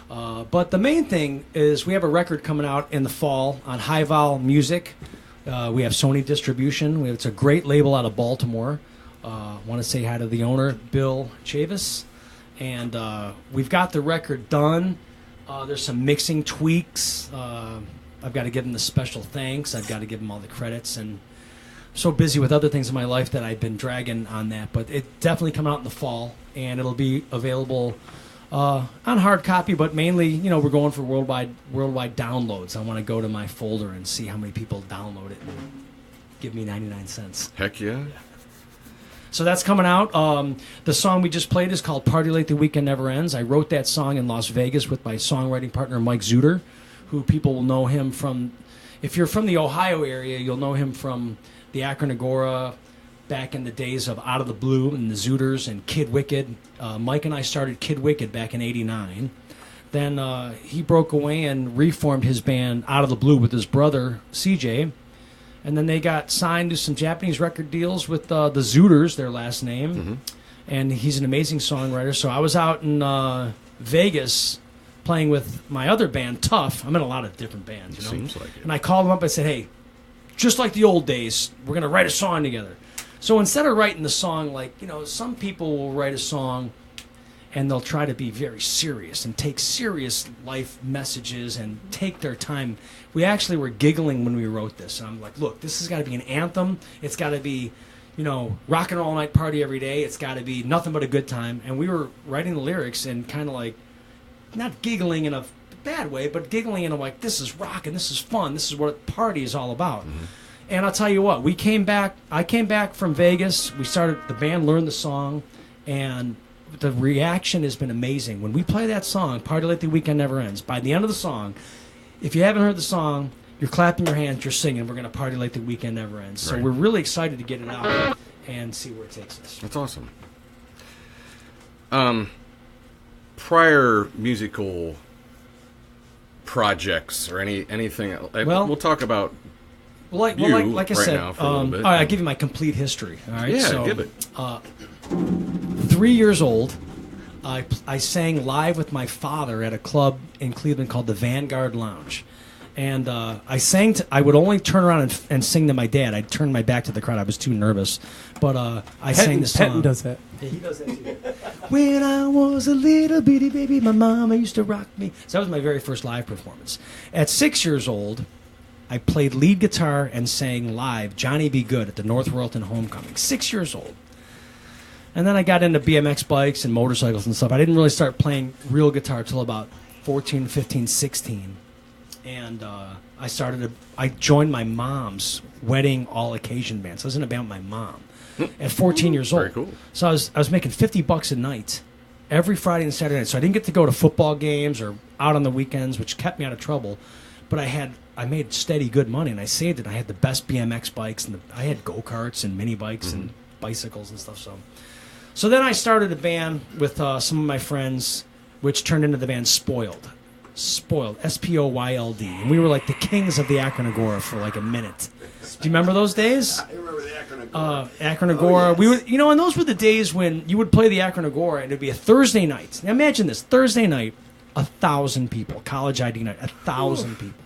But the main thing is we have a record coming out in the fall on High Vol Music. We have Sony Distribution. It's a great label out of Baltimore. Want to say hi to the owner, Bill Chavis. And we've got the record done. There's some mixing tweaks. I've got to give him the special thanks. I've got to give him all the credits. And I'm so busy with other things in my life that I've been dragging on that. But it definitely come out in the fall, and it'll be available on hard copy. But mainly, you know, we're going for worldwide downloads. I want to go to my folder and see how many people download it and give me 99 cents.
Heck yeah.
So that's coming out. The song we just played is called Party Like the Weekend Never Ends. I wrote that song in Las Vegas with my songwriting partner, Mike Zuter, who people will know him from. If you're from the Ohio area, you'll know him from the Akron Agora back in the days of Out of the Blue and the Zooters and Kid Wicked. Mike and I started Kid Wicked back in '89. Then he broke away and reformed his band Out of the Blue with his brother, CJ. And then they got signed to some Japanese record deals with the Zooters, their last name. Mm-hmm. And he's an amazing songwriter. So I was out in Vegas playing with my other band, Tough. I'm in a lot of different bands, you know.
Seems like it.
And I called him up and said, hey, just like the old days, we're going to write a song together. So instead of writing the song like, you know, some people will write a song and they'll try to be very serious and take serious life messages and take their time. We actually were giggling when we wrote this. And I'm like, look, this has got to be an anthem. It's got to be, you know, rock and roll night party every day. It's got to be nothing but a good time. And we were writing the lyrics and kind of like, not giggling in a bad way, but giggling in a like, this is rock and this is fun. This is what party is all about. Mm-hmm. And I'll tell you what, I came back from Vegas. We started, the band learned the song, and the reaction has been amazing. When we play that song, Party Like the Weekend Never Ends, by the end of the song, if you haven't heard the song, you're clapping your hands, you're singing, we're going to party like the weekend never ends. So we're really excited to get it out and see where it takes us.
That's awesome. Prior musical projects or anything,
well,
we'll talk about
like I said,
now for a little bit.
All right, I'll give you my complete history. All right,
yeah,
so,
give it.
3 years old,
I sang live with my father at a club in Cleveland called the Vanguard Lounge. And I sang. I would only turn around and sing to my dad. I'd turn my back to the crowd. I was too nervous. But I sang this song.
Patton does that.
Yeah, he does that too. When I was a little bitty baby, my mama used to rock me. So that was my very first live performance. At 6 years old, I played lead guitar and sang live Johnny Be Good at the North Royalton Homecoming. 6 years old. And then I got into BMX bikes and motorcycles and stuff. I didn't really start playing real guitar till about 14, 15, 16. And I joined my mom's wedding all occasion band. So I was in a band with my mom at 14 years old.
Very cool.
So I was making $50 a night every Friday and Saturday night. So I didn't get to go to football games or out on the weekends, which kept me out of trouble. But I made steady good money, and I saved it. I had the best BMX bikes, and I had go-karts and mini bikes and bicycles and stuff. So then I started a band with some of my friends, which turned into the band Spoiled. Spoiled, Spoyld, and we were like the kings of the Akron Agora for like a minute. Do you remember those days?
I remember the Akron Agora.
Akron Agora. Yes. We would, and those were the days when you would play the Akron Agora, and it'd be a Thursday night. Now imagine this: Thursday night, 1,000 people. College ID night, 1,000 people.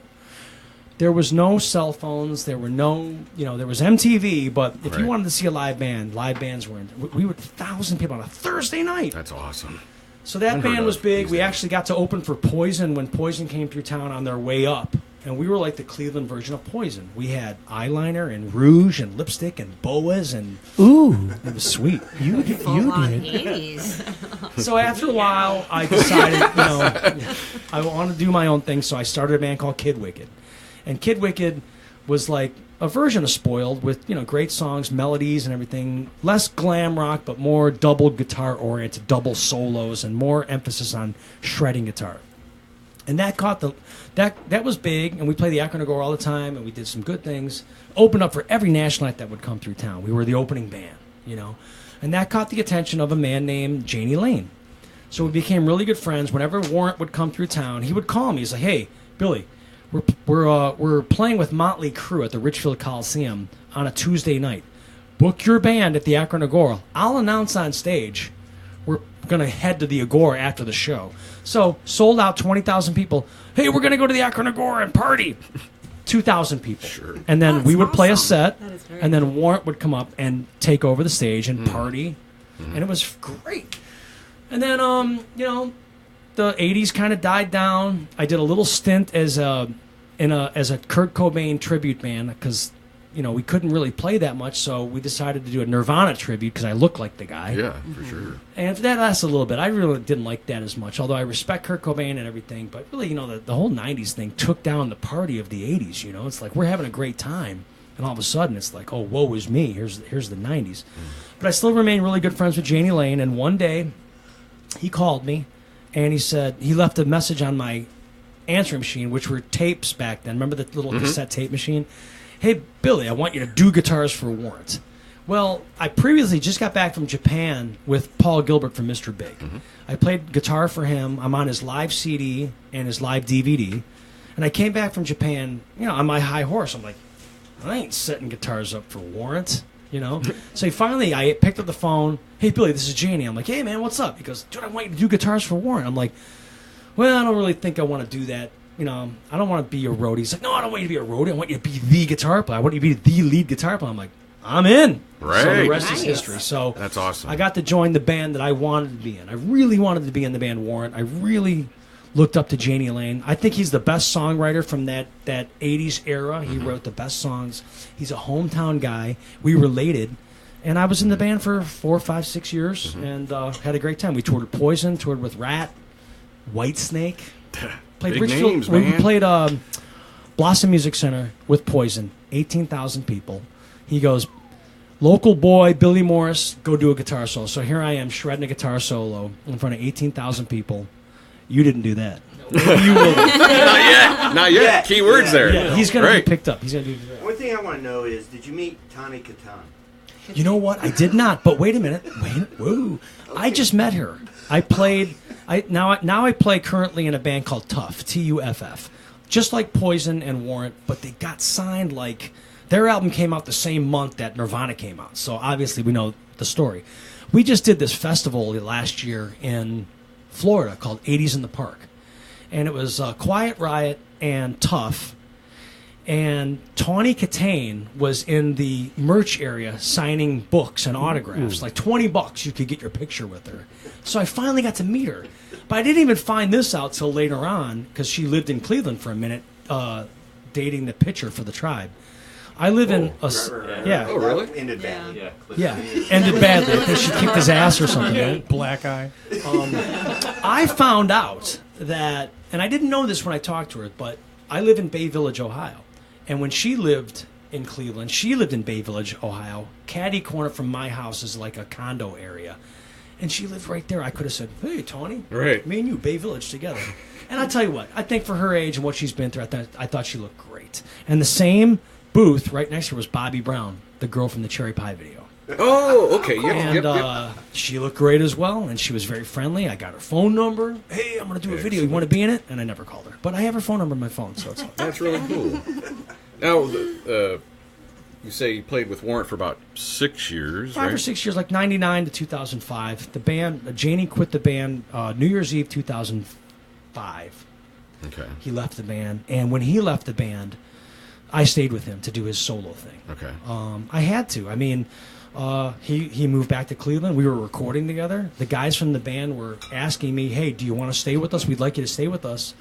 There was no cell phones. There were no, there was MTV. But if you wanted to see a live band, live bands were in. We would 1,000 people on a Thursday night.
That's awesome.
So that band was big. We actually got to open for Poison when Poison came through town on their way up. And we were like the Cleveland version of Poison. We had eyeliner and rouge and lipstick and boas and...
Ooh.
It was sweet.
You did.
80s.
So after a while, I decided, I want to do my own thing. So I started a band called Kid Wicked. And Kid Wicked was like a version of Spoiled with, great songs, melodies and everything. Less glam rock, but more double guitar oriented, double solos, and more emphasis on shredding guitar. And that that was big, and we played the Akron Agora all the time, and we did some good things. Opened up for every national act that would come through town. We were the opening band, And that caught the attention of a man named Janie Lane. So we became really good friends. Whenever Warrant would come through town, he would call me. He's like, "Hey, Billy, we're playing with Motley Crue at the Richfield Coliseum on a Tuesday night. Book your band at the Akron Agora. I'll announce on stage. We're going to head to the Agora after the show." So, sold out 20,000 people. "Hey, we're going to go to the Akron Agora and party." 2,000 people.
Sure.
And then we would play a set,
That is very
and then Warrant would come up and take over the stage and party. And it was great. And then, the 80s kind of died down. I did a little stint as a Kurt Cobain tribute band because, we couldn't really play that much, so we decided to do a Nirvana tribute because I look like the guy.
Yeah, for sure.
And that lasted a little bit. I really didn't like that as much, although I respect Kurt Cobain and everything. But really, the whole 90s thing took down the party of the 80s, It's like we're having a great time, and all of a sudden it's like, oh, woe is me. Here's the 90s. But I still remain really good friends with Janie Lane, and one day he called me, and he said he left a message on my answering machine, which were tapes back then. Remember the little cassette tape machine? "Hey, Billy, I want you to do guitars for Warrant." Well, I previously just got back from Japan with Paul Gilbert from Mr. Big. I played guitar for him. I'm on his live CD and his live DVD. And I came back from Japan, on my high horse. I'm like, I ain't setting guitars up for Warrant, So finally, I picked up the phone. "Hey, Billy, this is Janie." I'm like, "Hey, man, what's up?" He goes, "Dude, I want you to do guitars for Warrant." I'm like, "Well, I don't really think I want to do that. I don't want to be a roadie." He's like, "No, I don't want you to be a roadie. I want you to be the guitar player. I want you to be the lead guitar player." I'm like, "I'm in."
Right.
So the rest is
Nice.
history. So
That's awesome.
I got to join the band that I wanted to be in. I really wanted to be in the band Warrant. I really looked up to Janie Lane. I think he's the best songwriter from that 80s era. He wrote the best songs. He's a hometown guy. We related. And I was in the band for 4, 5, 6 years and had a great time. We toured with Poison, toured with Rat, Whitesnake. Played
Big
Richfield.
names,
We
man.
played Blossom Music Center with Poison, 18,000 people. He goes, "Local boy, Billy Morris, go do a guitar solo." So here I am shredding a guitar solo in front of 18,000 people. You didn't do that. You will.
Not yet. Key words there.
Yeah, he's going to be
Great.
picked up. He's going to do that.
One thing I want to know is, did you meet Tawny Katan?
You know what? I did not. But wait a minute. Whoa! I just met her. I played. Now I play currently in a band called Tuff, Tuff, just like Poison and Warrant, but they got signed like their album came out the same month that Nirvana came out. So obviously we know the story. we just did this festival last year in Florida called 80s in the Park. And it was Quiet Riot and Tough. And Tawny Katane was in the merch area signing books and autographs. Like $20, you could get your picture with her. So I finally got to meet her. But I didn't even find this out till later on because she lived in Cleveland for a minute, dating the pitcher for the Tribe. I live in a... Yeah.
Oh, really? Ended badly.
Yeah, ended badly because she kicked his ass or something. Right?
Black eye.
I found out that, and I didn't know this when I talked to her, but I live in Bay Village, Ohio. And when she lived in Cleveland, she lived in Bay Village, Ohio. Caddy corner from my house is like a condo area. And she lived right there. I could have said, hey, Tony,
Right.
me and you, Bay Village together. And I'll tell you what, I think for her age and what she's been through, I thought she looked great. And the same booth right next to her was Bobby Brown, the girl from the Cherry Pie video.
Oh, okay. Yep,
And
yep.
she looked great as well, and she was very friendly. I got her phone number. Hey, I'm going to do a video. You want to be in it? And I never called her. But I have her phone number on my phone, so it's all.
That's really cool. Now, you say you played with Warrant for about 6 years,
5 or 6 years, like 99 to 2005. The band, Janie quit the band New Year's Eve 2005.
Okay.
He left the band, and when he left the band, I stayed with him to do his solo thing.
Okay.
I had to. I mean, he moved back to Cleveland. We were recording together. The guys from the band were asking me, hey, do you want to stay with us? We'd like you to stay with us.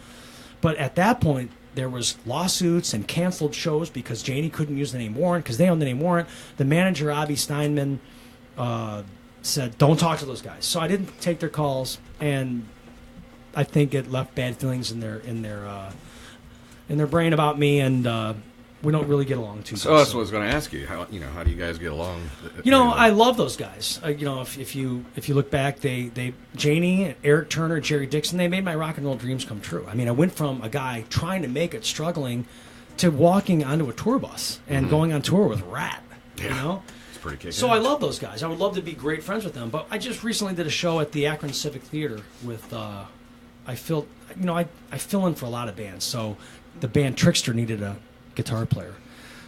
But at that point, there was lawsuits and canceled shows because Janie couldn't use the name Warrant because they owned the name Warrant. The manager, Avi Steinman, said, don't talk to those guys. So I didn't take their calls, and I think it left bad feelings in their brain about me, and we don't really get along too much.
So that's what I was going to ask you. How do you guys get along?
I love those guys. If you look back, they Janie, Eric Turner, Jerry Dixon, they made my rock and roll dreams come true. I mean, I went from a guy trying to make it, struggling, to walking onto a tour bus and going on tour with Rat.
Yeah. It's pretty kicking.
So I love those guys. I would love to be great friends with them. But I just recently did a show at the Akron Civic Theater with. I fill in for a lot of bands. So the band Trickster needed a guitar player.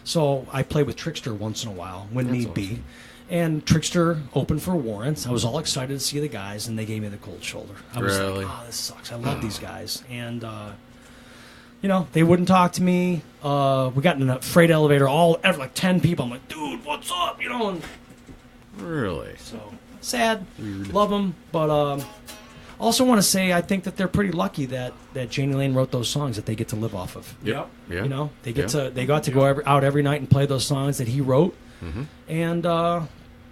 So I play with Trickster once in a while when need be. And Trickster opened for Warrant. I was all excited to see the guys, and they gave me the cold shoulder. I was like, oh, this sucks. I love these guys. And, they wouldn't talk to me. We got in a freight elevator, like 10 people. I'm like, dude, what's up? And
really?
So, sad. Love them. But also want to say I think that they're pretty lucky that Janie Lane wrote those songs that they get to live off of.
Yep. Yeah.
They got to go out every night and play those songs that he wrote, and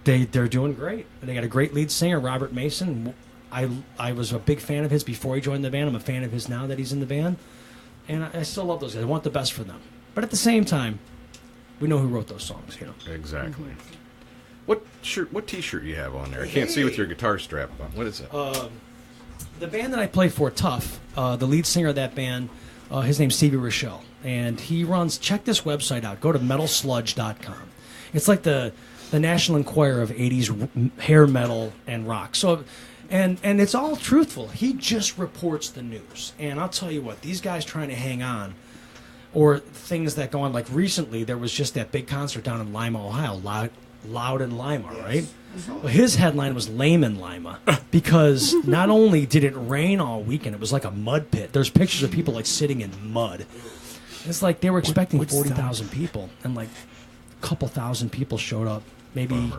they're doing great. They got a great lead singer, Robert Mason. I was a big fan of his before he joined the band. I'm a fan of his now that he's in the band, and I still love those guys. I want the best for them, but at the same time, we know who wrote those songs.
Exactly. What T-shirt do you have on there? I can't see with your guitar strap on. What is it?
The band that I play for, Tough, the lead singer of that band, his name's Stevie Rochelle, and he runs, check this website out, go to metalsludge.com. It's like the National Enquirer of 80s hair metal and rock. So, and it's all truthful. He just reports the news. And I'll tell you what, these guys trying to hang on, or things that go on, like recently there was just that big concert down in Lima, Ohio, Loud in Lima, right? Well, his headline was Lame in Lima because not only did it rain all weekend, it was like a mud pit. There's pictures of people like sitting in mud. It's like they were expecting 40,000 people, and like a couple thousand people showed up. Maybe,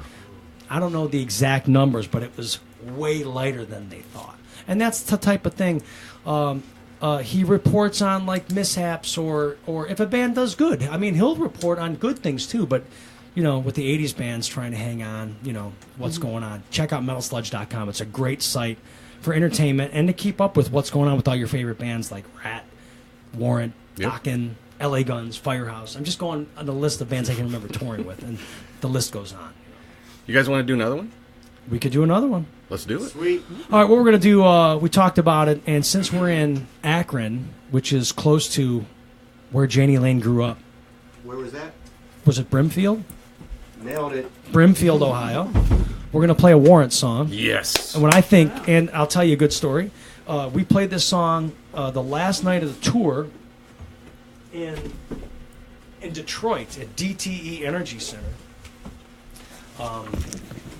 I don't know the exact numbers, but it was way lighter than they thought. And that's the type of thing. He reports on like mishaps or if a band does good. I mean, he'll report on good things too, but with the 80s bands trying to hang on, what's going on. Check out metalsludge.com. It's a great site for entertainment and to keep up with what's going on with all your favorite bands like Rat, Warrant, Dokken, LA Guns, Firehouse. I'm just going on the list of bands I can remember touring with, and the list goes on.
You guys want to do another one?
We could do another one.
Let's do it.
Sweet.
All right, what we're going to do, we talked about it, and since we're in Akron, which is close to where Janie Lane grew up.
Where was that?
Was it Brimfield?
Nailed it.
Brimfield, Ohio. We're going to play a Warrant song.
Yes.
And when I think, and I'll tell you a good story, we played this song the last night of the tour in Detroit at DTE Energy Center.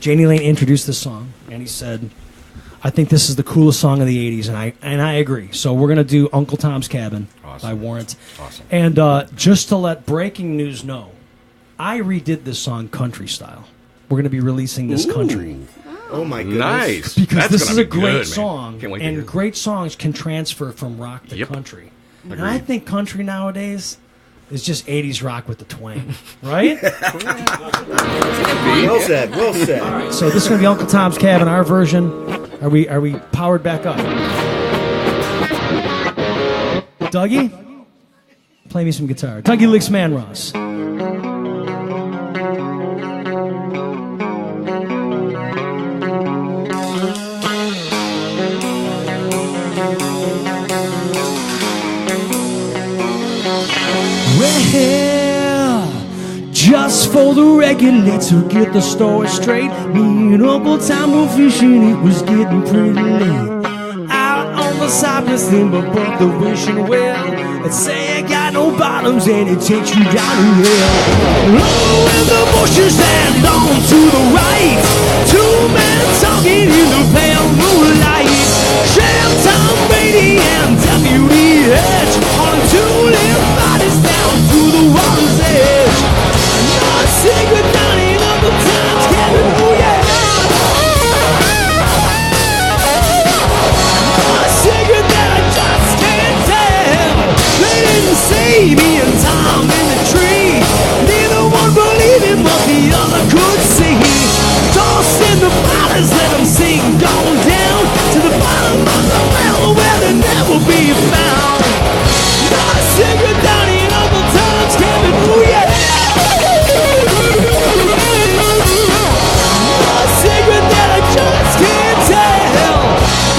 Janie Lane introduced this song, and he said, I think this is the coolest song of the 80s, and I agree. So we're going to do Uncle Tom's Cabin by Warrant.
Awesome.
And just to let breaking news know, I redid this song country style. We're going to be releasing this country.
Oh my goodness!
Nice.
Because
That's
this
gonna
is a
be good,
great
man.
song,
Can't wait to hear
and
it.
great songs can transfer from rock to country. And I
Agreed.
think country nowadays is just 80s rock with the twang, right?
Well said. Well said.
All right, so this is going to be Uncle Tom's Cabin, our version. Are we powered back up? Dougie? Play me some guitar. Dougie Licks Man Ross. Well, just for the regulator, get the story straight. Me and Uncle Tom were fishing, it was getting pretty late. Out on the cypress limb above the wishing well. Let's say I got no bottoms and it takes you down to hell. Low in the bushes and on to the right. Two men talking in the pale moonlight. Sham, Tom Brady and WDH on two little bodies down to the water's edge. Not secret down in Uncle Tom's cabin, oh yeah. Not secret that I just can't tell. They didn't see me and Tom in the tree. Neither one believed him, but the other could see. Toss in the bodies, let them sink on down to the bottom of the well where they'll never be found. Not secret down in Uncle Tom's cabin, oh yeah. Not secret that I just can't tell.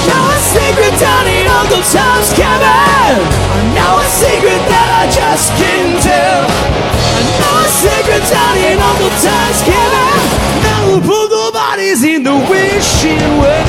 Now a secret down in Uncle Tom's cabin. I know a secret that I just can't tell. I know a secret down in Uncle Tom's cabin. Now we'll put the bodies in the wishing well.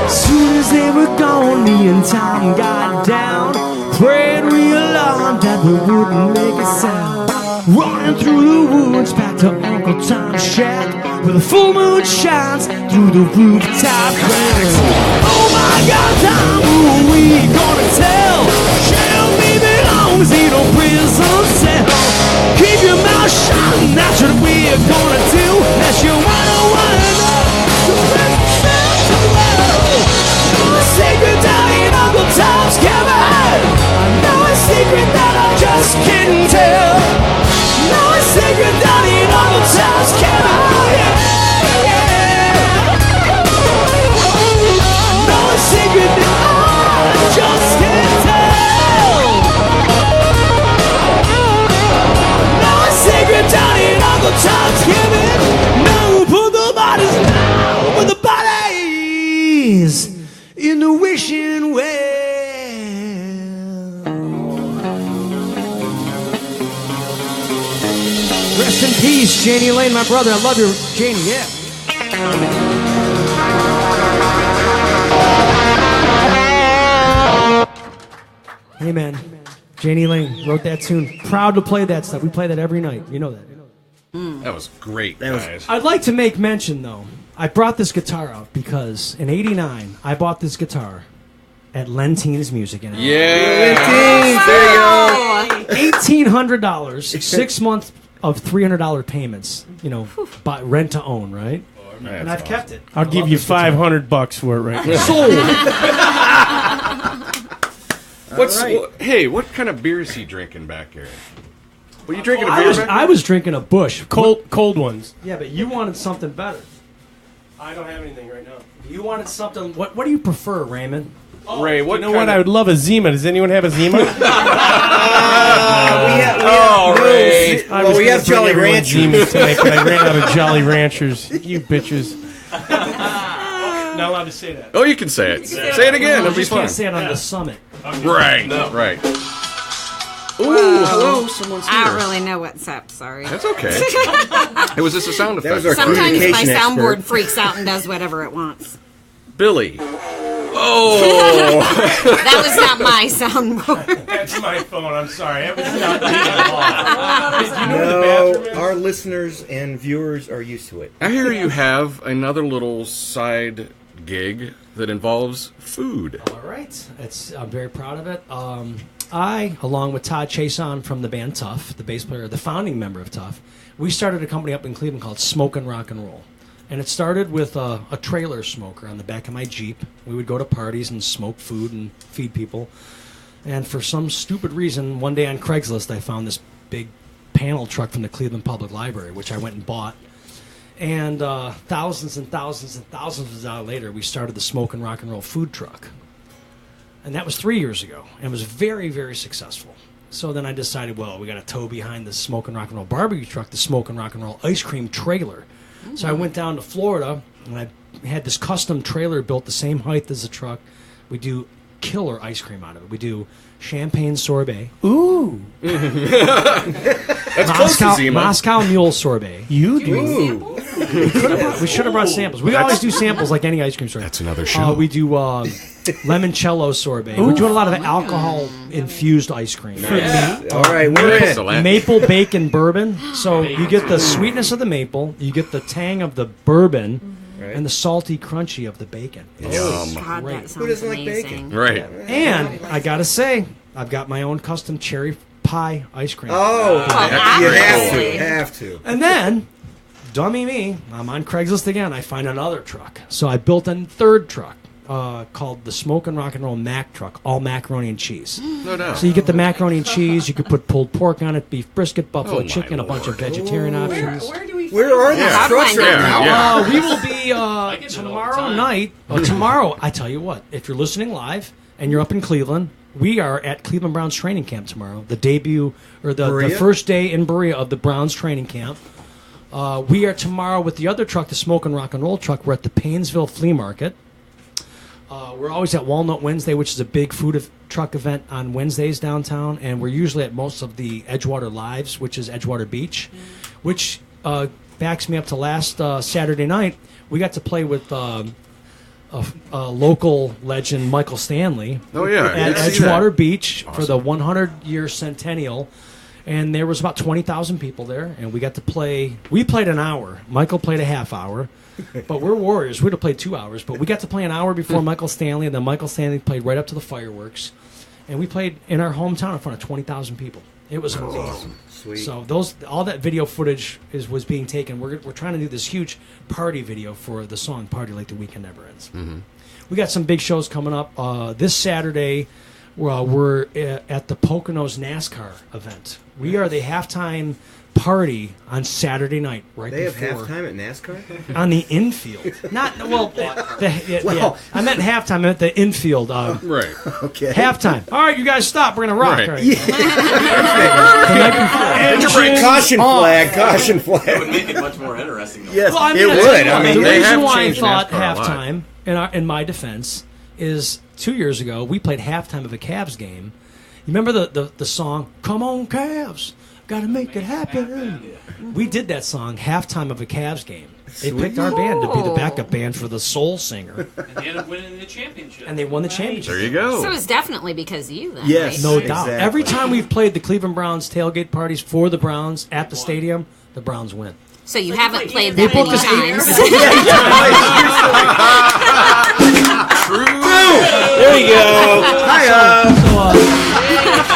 Soon as they were gone, me and Tom got down. Prayed real loud that we wouldn't make a sound. Running through the woods back to Uncle Tom's shack, where the full moon shines through the rooftop cracks. Oh my God, Tom, who are we gonna tell? Shell me belongs in a prison cell. Keep your mouth shut, and that's what we're gonna do. That's your 101 the prison cell to the world. No secret down in Uncle Tom's cabin. I know a secret that I just can't tell. No secret down in Uncle Tom's cabin. Yeah, yeah. No secret that I just can't tell. No secret down in Uncle Tom's cabin. No, put the bodies down with the bodies in the wishing well. Rest in peace, Janie Lane, my brother. I love you, Janie. Yeah. Hey, man. Janie Lane wrote that tune. Proud to play that stuff. We play that every night. You know that.
That was great, guys.
I'd like to make mention, though. I brought this guitar out because in '89, I bought this guitar at Lentina's Music.
Yeah.
There you go.
$1,800, 6 months of $300 payments. You know, by rent to own, right? And I've kept it.
I'll give you $500 for it right now.
Sold.
Hey, what kind of beer is he drinking back here? Were you drinking a beer back
I was drinking a Bush.
Cold ones.
Yeah, but you wanted something better.
I don't have anything right now.
You wanted something. What do you prefer, Raymond?
Ray, what
You know what? I would love a Zima. Does anyone have a Zima?
We
I was
we
gonna
have
bring
Jolly
everyone
Ranchers.
Zimas tonight, but I ran out of Jolly Ranchers. You bitches. not allowed to say that.
Oh, you can say it. Say it again.
You
It'll be
just
fun.
can't say it on the summit.
Right. Right. Ooh, hello. Someone's here.
I don't really know what's up. Sorry.
That's okay. Hey, was this a sound effect?
was our
Sometimes my
communication
soundboard
expert.
freaks out and does whatever it wants.
Billy. Oh.
That was not my soundboard.
That's my phone. I'm sorry. It was not me at all.
No, our listeners and viewers are used to it.
I hear you have another little side gig that involves food.
All right. I'm very proud of it. I, along with Todd Chason from the band Tough, the bass player, the founding member of Tough, we started a company up in Cleveland called Smokin' Rock and Roll. And it started with a trailer smoker on the back of my Jeep. We would go to parties and smoke food and feed people. And for some stupid reason, one day on Craigslist, I found this big panel truck from the Cleveland Public Library, which I went and bought. And thousands and thousands and thousands of hours later, we started the Smokin' Rock and Roll food truck. And that was 3 years ago. And it was very, very successful. So then I decided, well, we got to tow behind the Smokin' Rock and Roll barbecue truck, the Smokin' Rock and Roll ice cream trailer. So I went down to Florida, and I had this custom trailer built the same height as the truck. We do killer ice cream out of it. We do champagne sorbet.
Ooh.
That's close to Zima.
Moscow Mule sorbet.
You do.
Ooh.
We should have brought samples. We always do samples like any ice cream store.
That's another show.
We do limoncello sorbet. We're doing a lot of alcohol-infused ice cream.
All right, we're in.
Excellent.
Maple bacon bourbon. So you get the sweetness of the maple, you get the tang of the bourbon, and the salty crunchy of the bacon.
Yum.
God,
Great.
that
Who
sounds
doesn't like
amazing.
bacon?
Right.
And I gotta say, I've got my own custom cherry pie ice cream.
Oh,
that's
you
pretty
have
cool.
to. Have to.
And then, dummy me, I'm on Craigslist again. I find another truck. So I built a third truck called the Smokin' Rock and Roll Mac truck, all macaroni and cheese.
No doubt.
So you get the macaroni and cheese. You could put pulled pork on it, beef brisket, buffalo
Oh, my
chicken, a bunch of
Lord.
vegetarian options.
Where do we
Where are these
Yeah.
trucks right
Yeah,
now?
yeah.
We will be
get it all the
tomorrow
time.
night. Tomorrow, I tell you what, if you're listening live and you're up in Cleveland, we are at Cleveland Browns training camp tomorrow. The debut, or the
Berea?
first day in Berea of the Browns training camp. We are tomorrow with the other truck, the Smokin' Rock and Roll truck. We're at the Paynesville Flea Market. We're always at Walnut Wednesday, which is a big food truck event on Wednesdays downtown, and we're usually at most of the Edgewater Lives, which is Edgewater Beach, which backs me up to last Saturday night. We got to play with a local legend, Michael Stanley,
Oh, yeah.
at
I see that.
Edgewater Beach for the 100-year centennial. And there was about 20,000 people there, and we got to play. We played an hour. Michael played a half hour, but we're warriors. We'd have played 2 hours, but we got to play an hour before Michael Stanley, and then Michael Stanley played right up to the fireworks. And we played in our hometown in front of 20,000 people. It was amazing.
Sweet.
So all that video footage was being taken. We're trying to do this huge party video for the song "Party Like the Weekend Never Ends." Mm-hmm. We got some big shows coming up this Saturday. We're at the Poconos NASCAR event. We are the halftime party on Saturday night.
They have halftime at NASCAR?
On the infield. Not well. Yeah. I meant halftime at the infield.
Right.
Okay.
Halftime. All right, you guys stop. We're gonna rock.
Right.
All right.
Yeah.
The night before.
Caution flag. Caution
That would
flag.
make it much more interesting.
Yes,
Well, I'm
it
gonna
would.
tell you
I
what,
mean,
the
they
reason
have
why I
changed
thought
NASCAR a lot.
halftime, in my defense, is 2 years ago we played halftime of a Cavs game. You remember the song "Come On Cavs, Gotta Make It Happen"? We did that song halftime of a Cavs game. They picked our band to be the backup band for the soul singer,
And they ended up winning the championship.
and they won the championship.
There you go.
So it's definitely because of you then.
Yes.
right?
No doubt.
Exactly.
Every time we've played the Cleveland Browns tailgate parties for the Browns at the stadium, the Browns win.
So you haven't played
They
that
booked
many
us
times.
There you go. Hiya.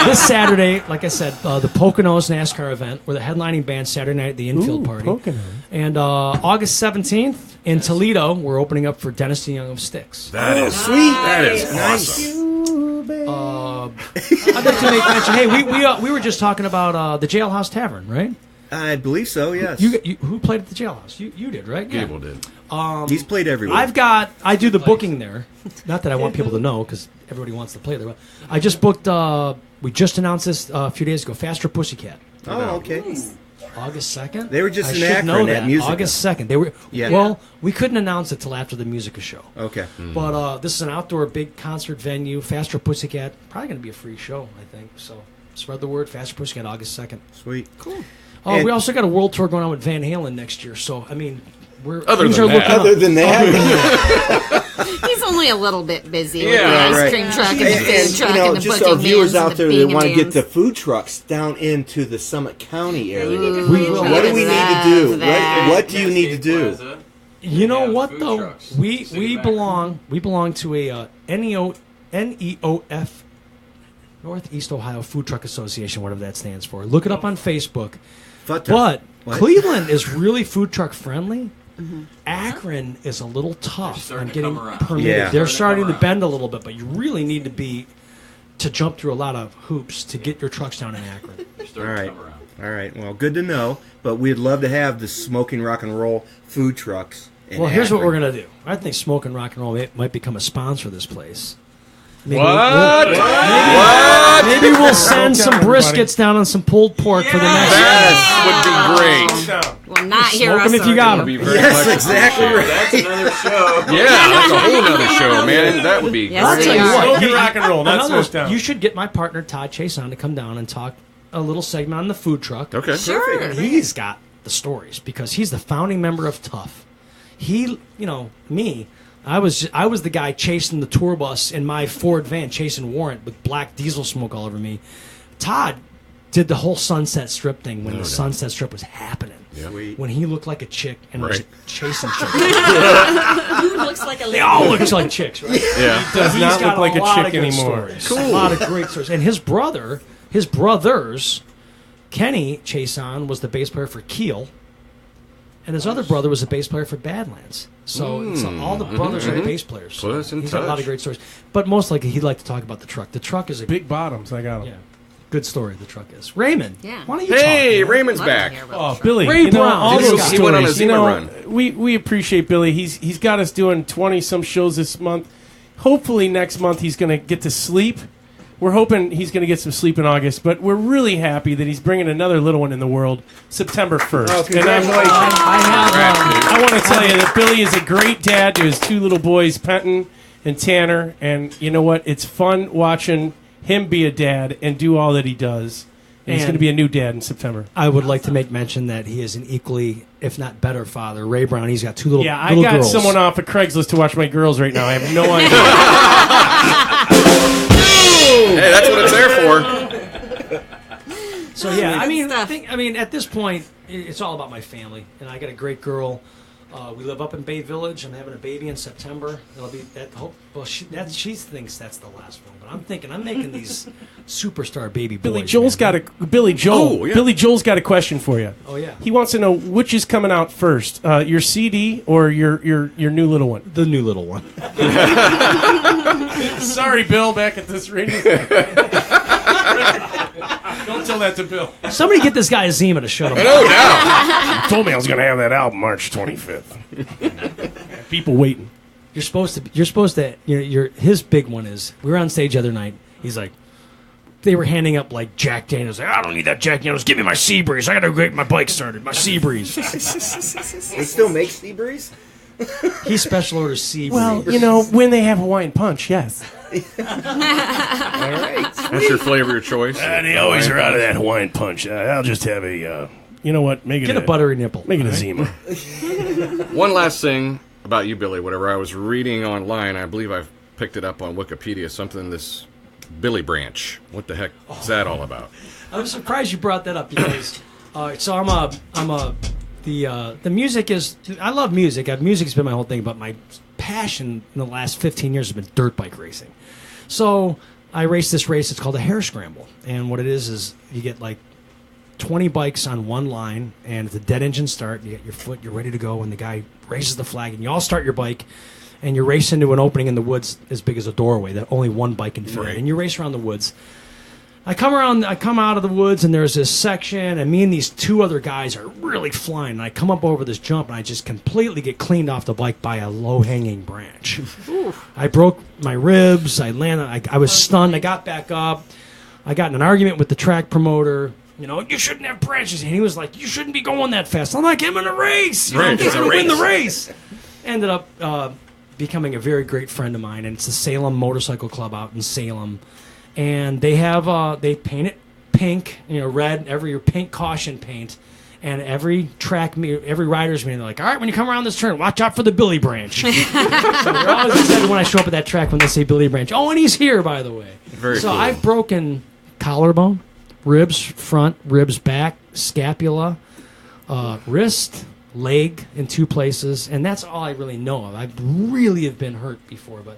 This Saturday, like I said, the Poconos NASCAR event. We're the headlining band Saturday night at the infield party.
Poconos.
And August 17th in Toledo, we're opening up for Dennis DeYoung of Styx.
That is
Sweet.
That is
Nice.
awesome.
I'd like to make mention. Hey, we were just talking about the Jailhouse Tavern, right?
I believe so, yes.
You who played at the Jailhouse? You did, right?
Gable did.
He's played everywhere.
I do the booking there. Not that I want people to know because everybody wants to play there. But I just booked. We just announced this a few days ago. Faster Pussycat.
Oh, okay.
August 2nd?
They were just
I
in
should
Akron
know
at
that.
Musica.
August 2nd. They were.
Yeah.
Well, we couldn't announce it till after the Musica show.
Okay.
But this is an outdoor big concert venue. Faster Pussycat. Probably going to be a free show, I think. So spread the word. Faster Pussycat, August 2nd.
Sweet.
Cool.
Oh, we also got a world tour going on with Van Halen next year. So, I mean,
Other
things
than
are
that.
looking up.
Other than that,
He's only a little bit busy with
Yeah,
the ice
right.
cream truck and the
and,
food truck and the
just
booking
our viewers
bands
out
and the
there that
being
want to get
bands.
the food trucks down into the Summit County area.
Ooh,
What do we need to do?
love that.
What do you need to do?
You know
Yeah,
what
food
though?
trucks.
We
City back.
belong to a NEOF Northeast Ohio Food Truck Association, whatever that stands for. Look it up on Facebook. But
What?
Cleveland is really food truck friendly. Akron is a little tough
starting
on
to
getting
come around.
permitted.
Yeah.
They're
Starting
starting
to
to
come
bend a little bit, but you really need to jump through a lot of hoops to get your trucks down in Akron.
All right. All right. Well, good to know. But we'd love to have the smoking rock and roll food trucks. in
Well, here's what
Akron.
we're gonna do. I think Smoking Rock and Roll might become a sponsor of this place. Maybe
What?
Maybe we'll send some briskets down on some pulled pork for the next.
That would be great.
Will not hear
Smoke
us
'em if you got
argue.
them.
Be very
Yes,
much
exactly
appreciated.
right.
That's another show.
Yeah, that's a whole nother show, man. That would be
Yes,
I'll
great.
tell you
Yeah.
what.
Smoking rock and roll. That's
another-
smoked down.
You should get my partner Todd Chase on to come down and talk a little segment on the food truck.
Okay.
Sure.
And he's got the stories because he's the founding member of Tough. He, me. I was the guy chasing the tour bus in my Ford van, chasing Warrant with black diesel smoke all over me. Todd did the whole Sunset Strip thing when the Sunset Strip was happening.
Sweet.
When he looked like a chick and was
Right.
chasing chicks.
Who looks like a lady?
They all look like chicks, right?
Yeah.
Does
He's
not
got
look like a
lot
chick
of good
anymore.
stories. A lot of great stories. And his brothers, Kenny Chason was the bass player for Keel, and his other brother was a bass player for Badlands. So all the brothers are bass players.
Put us in
He's got a lot
touch.
of great stories. But most likely he'd like to talk about the truck. The truck is a
Big bottoms. I got them.
yeah, good story. The truck is Raymond.
Yeah.
Why don't you
Hey,
talk? Man?
Raymond's
Love to
back.
hear about
Oh,
the
Billy,
Ray Brown.
all
He
those
got-
he went on a
stories.
Zima run.
We appreciate Billy. He's got us doing 20 some shows this month. Hopefully next month he's going to get to sleep. We're hoping he's going to get some sleep in August, but we're really happy that he's bringing another little one in the world September 1st.
Oh,
And
congratulations.
I want to tell you that Billy is a great dad to his two little boys, Penton and Tanner. And you know what? It's fun watching him be a dad and do all that he does. And he's
And-
going to be a new dad in September.
I would like to make mention that he is an equally, if not better, father. Ray Brown. He's got two little.
Yeah, I
little
got
girls.
someone off of Craigslist to watch my girls right now. I have no idea.
Hey, that's what it's there for.
So yeah, I mean,
stuff.
at this point, it's all about my family, and I got a great girl. We live up in Bay Village. I'm having a baby in September. It'll be that. She thinks that's the last one, but I'm thinking I'm making these superstar baby boys.
Billy Joel's
man.
Oh, yeah.
Billy Joel's got a question for you.
Oh yeah,
He wants to know which is coming out first, your CD or your new little one.
the new little one.
Sorry, Bill, back at this radio. Don't tell that to Bill.
Somebody get this guy a Zima to shut him up.
No doubt.
Told me I was going to have that album March 25th. People waiting.
You're supposed to. His big one is. We were on stage the other night. He's like, they were handing up like Jack Daniels. Like, I don't need that Jack Daniels. Give me my Seabreeze. I got to get my bike started. My Seabreeze.
They still make Seabreeze?
He special orders Seabreeze.
Well, when they have Hawaiian Punch, yes.
All right.
That's your flavor of choice.
They always are out of that Hawaiian Punch. I'll just have a, you know what? Make it
get a buttery nipple.
Make it a Zima.
One last thing about you, Billy. Whatever I was reading online, I believe I've picked it up on Wikipedia. Something this Billy Branch. What the heck is that all about?
I'm surprised you brought that up because the music is. I love music. Music's been my whole thing, but my passion in the last 15 years has been dirt bike racing. So I race this race. It's called a hare scramble, and what it is you get like 20 bikes on one line, and it's a dead engine start. You get your foot, you're ready to go, and the guy raises the flag, and you all start your bike, and you race into an opening in the woods as big as a doorway that only one bike can fit in,
Right.
and you race around the woods. I come out of the woods, and there's this section, and me and these two other guys are really flying, and I come up over this jump, and I just completely get cleaned off the bike by a low-hanging branch. I broke my ribs. I landed. I was stunned. I got back up. I got in an argument with the track promoter. You know, you shouldn't have branches. And he was like, you shouldn't be going that fast. I'm like, I'm in a race. You know, I'm
Right, it's
going
a
to win the
race.
race. Ended up becoming a very great friend of mine, and it's the Salem Motorcycle Club out in Salem. And they have, they paint it pink, you know, red, every pink caution paint. And every rider's meeting, they're like, all right, when you come around this turn, watch out for the Billy Branch. So they're always excited when I show up at that track when they say Billy Branch. Oh, and he's here, by the way.
Very
so
cool.
I've broken collarbone, ribs front, ribs back, scapula, wrist, leg in 2 places, and that's all I really know of. I really have been hurt before, but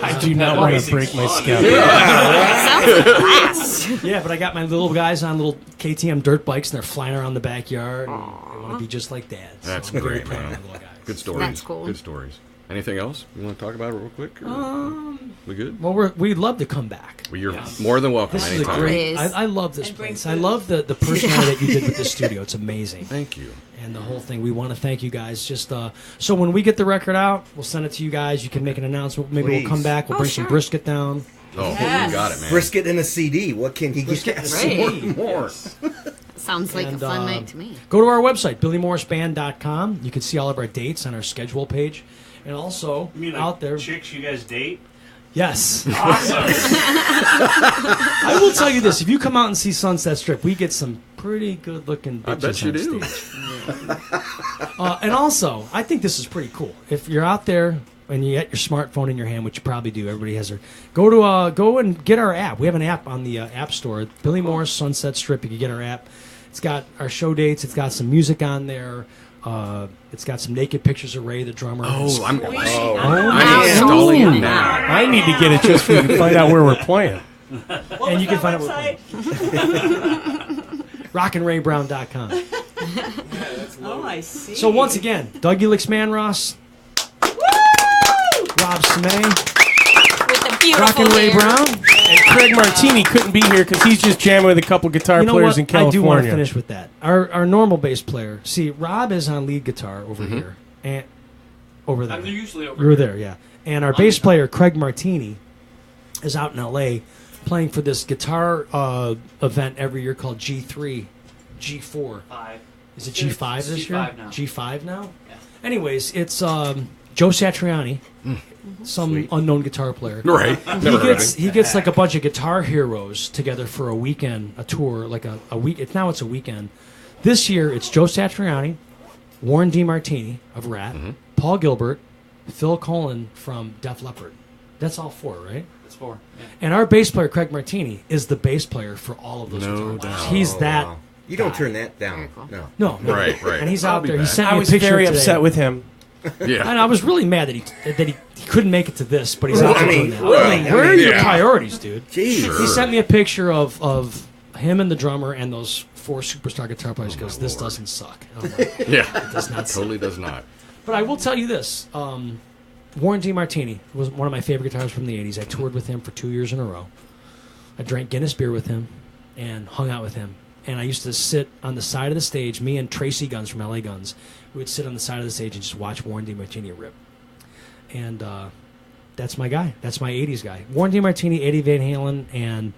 I do not want to break my scapula.
Sounds like glass.
yeah, but I got my little guys on little KTM dirt bikes, and they're flying around the backyard. And I want to be just like Dad. So
That's
I'm very
great,
proud of
man.
my little guys.
Good stories.
That's cool.
Good stories. Anything else you want to talk about real quick? Or we good?
Well, we'd love to come back.
Well, you're more than welcome
This is a
anytime.
great.
Please.
I love this
And bring
place. I
food.
love the personality that you did with this studio. It's amazing.
Thank you.
And the whole thing. We want to thank you guys. Just so when we get the record out, we'll send it to you guys. You can make an announcement. Maybe
Please.
we'll come back. We'll bring some
sure.
brisket down.
Oh,
Yes.
you got it, man.
Brisket and a CD. What can he
Brisket
get?
and
Right.
More.
Sounds like a
And,
fun night to me.
Go to our website, BillyMorrisBand.com. You can see all of our dates on our schedule page. And also,
You mean like
out there.
chicks you guys date?
Yes.
Awesome.
I will tell you this. If you come out and see Sunset Strip, we get some pretty good-looking bitches
I bet you
on
do.
stage. And also, I think this is pretty cool. If you're out there and you get your smartphone in your hand, which you probably do, everybody has their, go and get our app. We have an app on the App Store, Billy Morris Sunset Strip. You can get our app. It's got our show dates. It's got some music on there. It's got some naked pictures of Ray, the drummer.
Oh, I'm
Wow.
installing it
Ooh.
now.
I need to get it just for you to find out where we're playing.
And you can find it with rockandraybrown.com.
Oh, I see.
So once again, Doug Elix Manross, Rob Smay,
With the beautiful
Rockin' Ray
hair.
Brown.
And Craig Martini couldn't be here because he's just jamming with a couple guitar
You know
players
what?
in California.
I do want to finish with that. Our normal bass player. See, Rob is on lead guitar over here and over there.
I'm usually over
You're
here.
there, yeah. And our bass player Craig Martini is out in L.A. playing for this guitar event every year called G3, G4.
5.
Is it G5
It's
this
G5
year?
now.
G5 now?
Yeah.
Anyways, it's Joe Satriani, some unknown guitar player.
Right. Never heard of him.
He gets like a bunch of guitar heroes together for a weekend, a tour, like a week. It's a weekend. This year, it's Joe Satriani, Warren DeMartini of Rat, Paul Gilbert, Phil Collen from Def Leppard. That's all 4, right?
It's 4. Yeah.
And our bass player, Craig Martini, is the bass player for all of those
No
guitar players.
doubt.
He's that.
Wow. You don't turn that down. No.
No.
Right, right.
And he's
I'll
out
be
there. He
back.
sent
I
me a
was
picture
very
today.
upset with him.
Yeah.
And I was really mad that he couldn't make it to this, but he's out there doing that.
Right.
Where are your
Yeah.
priorities, dude?
Jeez.
He sent me a picture of him and the drummer and those 4 superstar guitar players. He goes, this doesn't suck. I'm like,
Yeah.
it does not suck.
Totally does not.
But I will tell you this. Warren DeMartini was one of my favorite guitarists from the 80s. I toured with him for 2 years in a row. I drank Guinness beer with him and hung out with him. And I used to sit on the side of the stage, me and Tracy Guns from LA Guns, we would sit on the side of the stage and just watch Warren DeMartini rip. And that's my guy. That's my 80s guy. Warren DeMartini, Eddie Van Halen, and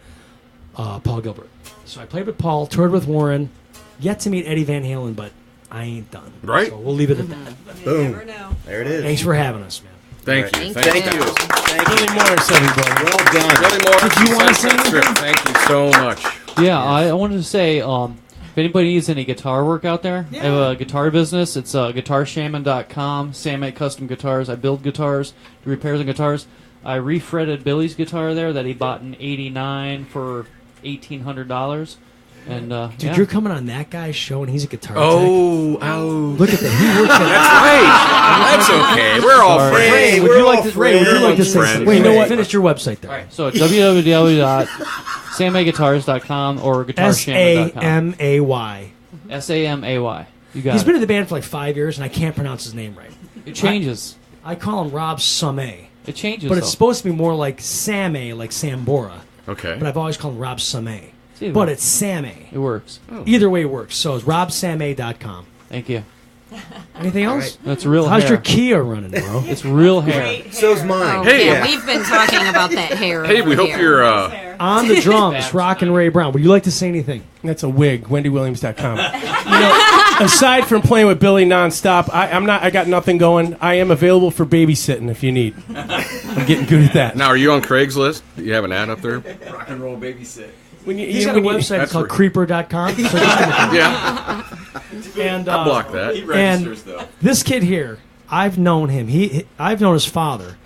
Paul Gilbert. So I played with Paul, toured with Warren, yet to meet Eddie Van Halen, but I ain't done.
Right.
So we'll leave it at that.
You
Boom.
never know.
There it is.
Thanks for having us, man.
Thank you.
Thank
Thank
you.
you.
Thank you.
Billy Morris, everybody.
Well done.
Billy Morris,
Did you wanna say
Sunset Strip.
anything?
Thank you so much.
Yeah, I wanted to say, if anybody needs any guitar work out there, I have a guitar business. It's guitarshaman.com. Sam make custom guitars. I build guitars, do repairs on guitars. I refretted Billy's guitar there that he bought in '89 for $1,800. And
Dude,
yeah.
you're coming on that guy's show and he's a guitar tech.
Oh,
Look at that. He works at
that's right. That's okay. We're all
Sorry.
friends.
Ray, would
we're
you like
all
to? Ray, would you like to say
friends.
something?
Wait, you know what?
Finish your website there.
All right, so www.sammayguitars.com or guitarshaman.com.
SAMAY.
SAMAY. You got
He's
it.
been in the band for like 5 years, and I can't pronounce his name right.
It changes.
I call him Rob Samay,
It changes.
but it's
though.
supposed to be more like Samay, like Sambora.
Okay.
But I've always called him Rob Samay.
either
But
way.
it's Samay.
It works.
Either way works. So it's robsamay.com.
Thank you.
Anything else?
That's real
How's
hair.
your Kia running, bro?
It's real hair.
Great
So's
hair.
mine.
Oh,
Hey,
yeah, we've been talking about that hair.
Hey, we
over
hope
here.
your
Hair.
on the drums, Rockin' Ray Brown. Would you like to say anything?
That's a wig. WendyWilliams.com. Aside from playing with Billy nonstop, I got nothing going. I am available for babysitting if you need. I'm getting good at that.
Now, are you on Craigslist? Do you have an ad up there?
Rock and roll babysit.
He's got a website called creeper.com. So
Yeah.
And
I blocked that.
He registers, though.
this kid here, I've known him. I've known his father.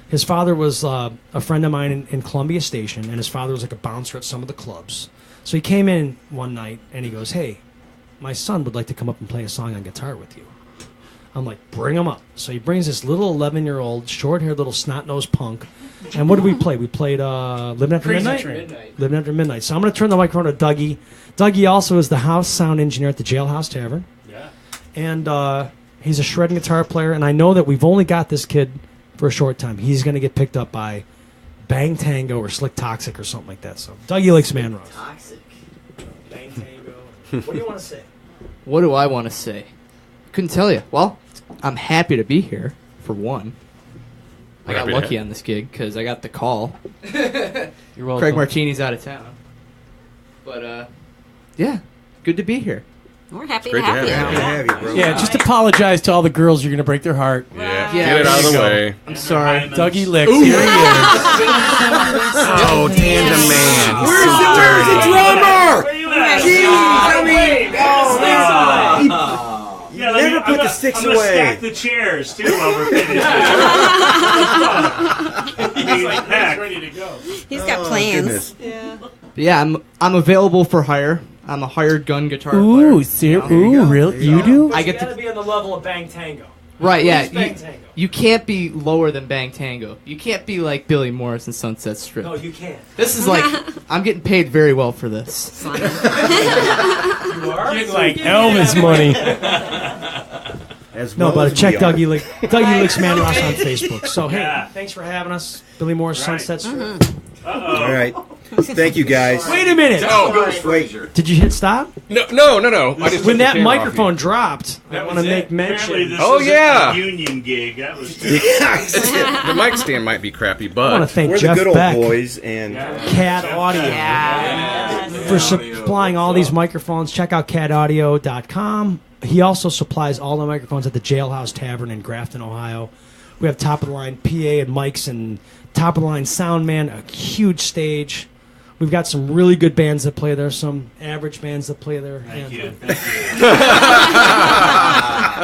His father was a friend of mine in Columbia Station, and his father was like a bouncer at some of the clubs. So he came in one night, and he goes, "Hey, my son would like to come up and play a song on guitar with you." I'm like, "Bring him up." So he brings this little 11-year-old, short-haired little snot-nosed punk. And what did we play? We played Living After Midnight? Living After Midnight. So I'm going to turn the microphone to Dougie. Dougie also is the house sound engineer at the Jailhouse Tavern.
Yeah.
And he's a shredding guitar player, and I know that we've only got this kid for a short time. He's going to get picked up by Bang Tango or Slick Toxic or something like that. So Dougie likes Man Ross.
Toxic.
Bang Tango. What do you want to say?
What do I want to say? Couldn't tell you. Well, I'm happy to be here, for one. I got lucky on this gig because I got the call.
You're welcome.
Craig Martini's out of town. But, yeah, good to be here.
We're happy
Great
to have you.
Happy to have you, bro.
Yeah, just apologize to all the girls. You're going to break their heart.
Yeah.
Yeah,
Get it out of the
there you
way.
I'm sorry.
Dougie Licks. Here he is.
Oh, Tandem Man.
Where's
the drummer?
Yeah,
Never put the sticks
I'm gonna
away.
stack the chairs too while we're finished. He's like
ready to go.
He's got plans.
Goodness.
Yeah.
But yeah, I'm available for hire. I'm a hired gun guitar player.
Ooh, really? You do?
I get
to
to
be on the level of Bang Tango.
right. Yeah,
Who's Bang Tango?
you can't be lower than Bang Tango. You can't be like Billy Morris in Sunset Strip.
No, you can't.
This is like I'm getting paid very well for this.
You are?
Get like Elvis money.
As
No,
well
but
as
check
we are.
Dougie Licks Man Ross on Facebook. So, hey,
Yeah.
thanks for having us. Billy Morris,
Right.
Sunset Strip.
All right. Thank you, guys.
Wait a minute.
Wait.
Did you hit stop?
No. I just
When
took the
that
camera off
microphone dropped, I
That
want
was
to
it.
make
Apparently
mention.
this
Oh,
isn't
yeah.
a union gig. That was
you. The mic stand might be crappy,
I want to
but
thank
We're
Jeff
the good old
Beck,
boys, and
Cat Audio, for supplying all these microphones. Check out cataudio.com. He also supplies all the microphones at the Jailhouse Tavern in Grafton, Ohio. We have top-of-the-line PA and mics and top-of-the-line sound man, a huge stage. We've got some really good bands that play there, some average bands that play there.
Thank
and,
you.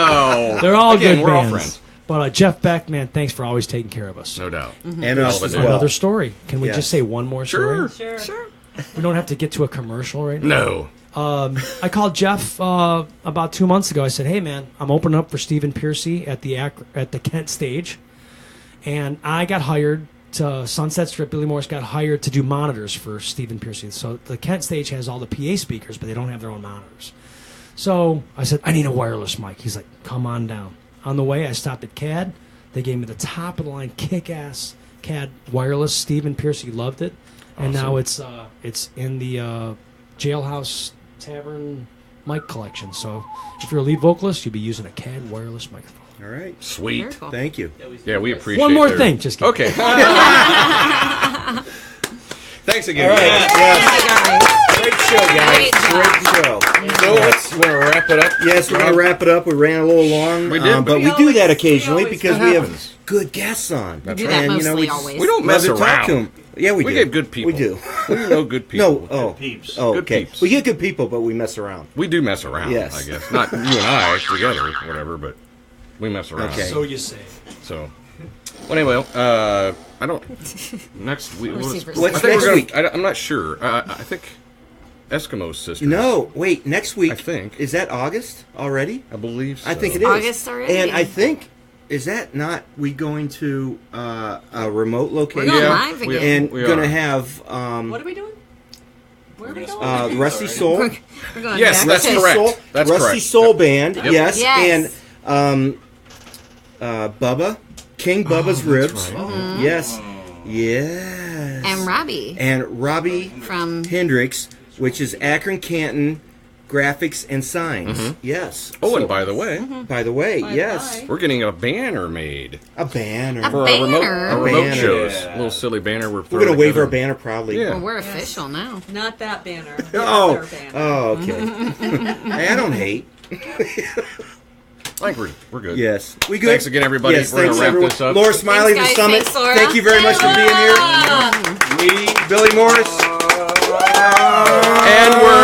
oh,
They're all
again,
good
we're all
bands.
friends.
But Jeff Beck, man, thanks for always taking care of us.
No doubt.
and us as well.
Another story. Can we
Yes.
just say one more story?
Sure.
Sure.
We don't have to get to a commercial right now.
No.
I called Jeff about 2 months ago. I said, "Hey, man, I'm opening up for Stephen Piercy at the Kent stage," and I got hired to Sunset Strip. Billy Morris got hired to do monitors for Stephen Piercy. So the Kent stage has all the PA speakers, but they don't have their own monitors. So I said, "I need a wireless mic." He's like, "Come on down." On the way, I stopped at CAD. They gave me the top of the line, kick-ass CAD wireless. Stephen Piercy loved it, and now it's in the Jailhouse Tavern mic collection. So if you're a lead vocalist, you'll be using a CAD wireless microphone.
All right.
Sweet.
Very cool.
Thank you.
Yeah, we appreciate
One more
their-
thing, just kidding.
Okay. Thanks again.
All right.
guys.
Yes. Great show, guys. Great show.
So let's want to wrap it up.
Yes, we're going to wrap it up. We ran a little long.
We did,
but
but
we do that occasionally because
that
we have
happens.
good guests on.
That's
We do that
And,
mostly
we
always.
We don't mess
love to talk to
around.
them. Yeah, we do.
We get good people.
We do.
We know good people.
No, oh,
peeps.
oh,
Good
okay.
peeps.
We get good people, but we mess around.
We do mess around,
Yes.
I guess. Not you and I together, whatever, but we mess around.
Okay.
So you say.
So, well, anyway, I don't. Next week.
Receivers.
What's
I think
next
we're
week?
I'm not sure. I think Eskimo Sisters.
No, wait. Next week.
I think.
Is that August already?
I believe so.
I think it is.
August already?
And I think, is that not we going to a remote location?
going
Yeah,
live
we-
again.
And
we
going to
are.
have
What are we doing? Where are we going?
Rusty Soul.
We're going
Yes,
back
that's
to-
correct.
Soul,
That's
Rusty
correct.
Soul Band,
Yep.
yes,
Yes.
and Bubba, King Bubba's Ribs, yes, yes,
And Robbie
and Robbie
from
Hendricks, which is Akron, Canton, graphics and signs. Yes.
Oh,
So-
and by the way,
yes.
we're getting a banner made.
A banner.
A
For
banner?
our remote
Banner.
shows. A little silly banner. We're
We're going to wave
together.
our banner proudly.
Yeah.
Well, we're official now.
Not that banner. The
Oh.
other banner.
Oh, okay. Hey, I don't hate.
I think we're good.
Yes. We good?
Thanks again, everybody.
Yes,
We're going
thanks,
to wrap
everyone.
this up.
Laura Smiley,
Thanks,
the
guys.
Summit.
Thanks, Laura.
Thank you very much for being here.
Laura!
Billy Morris.
And we're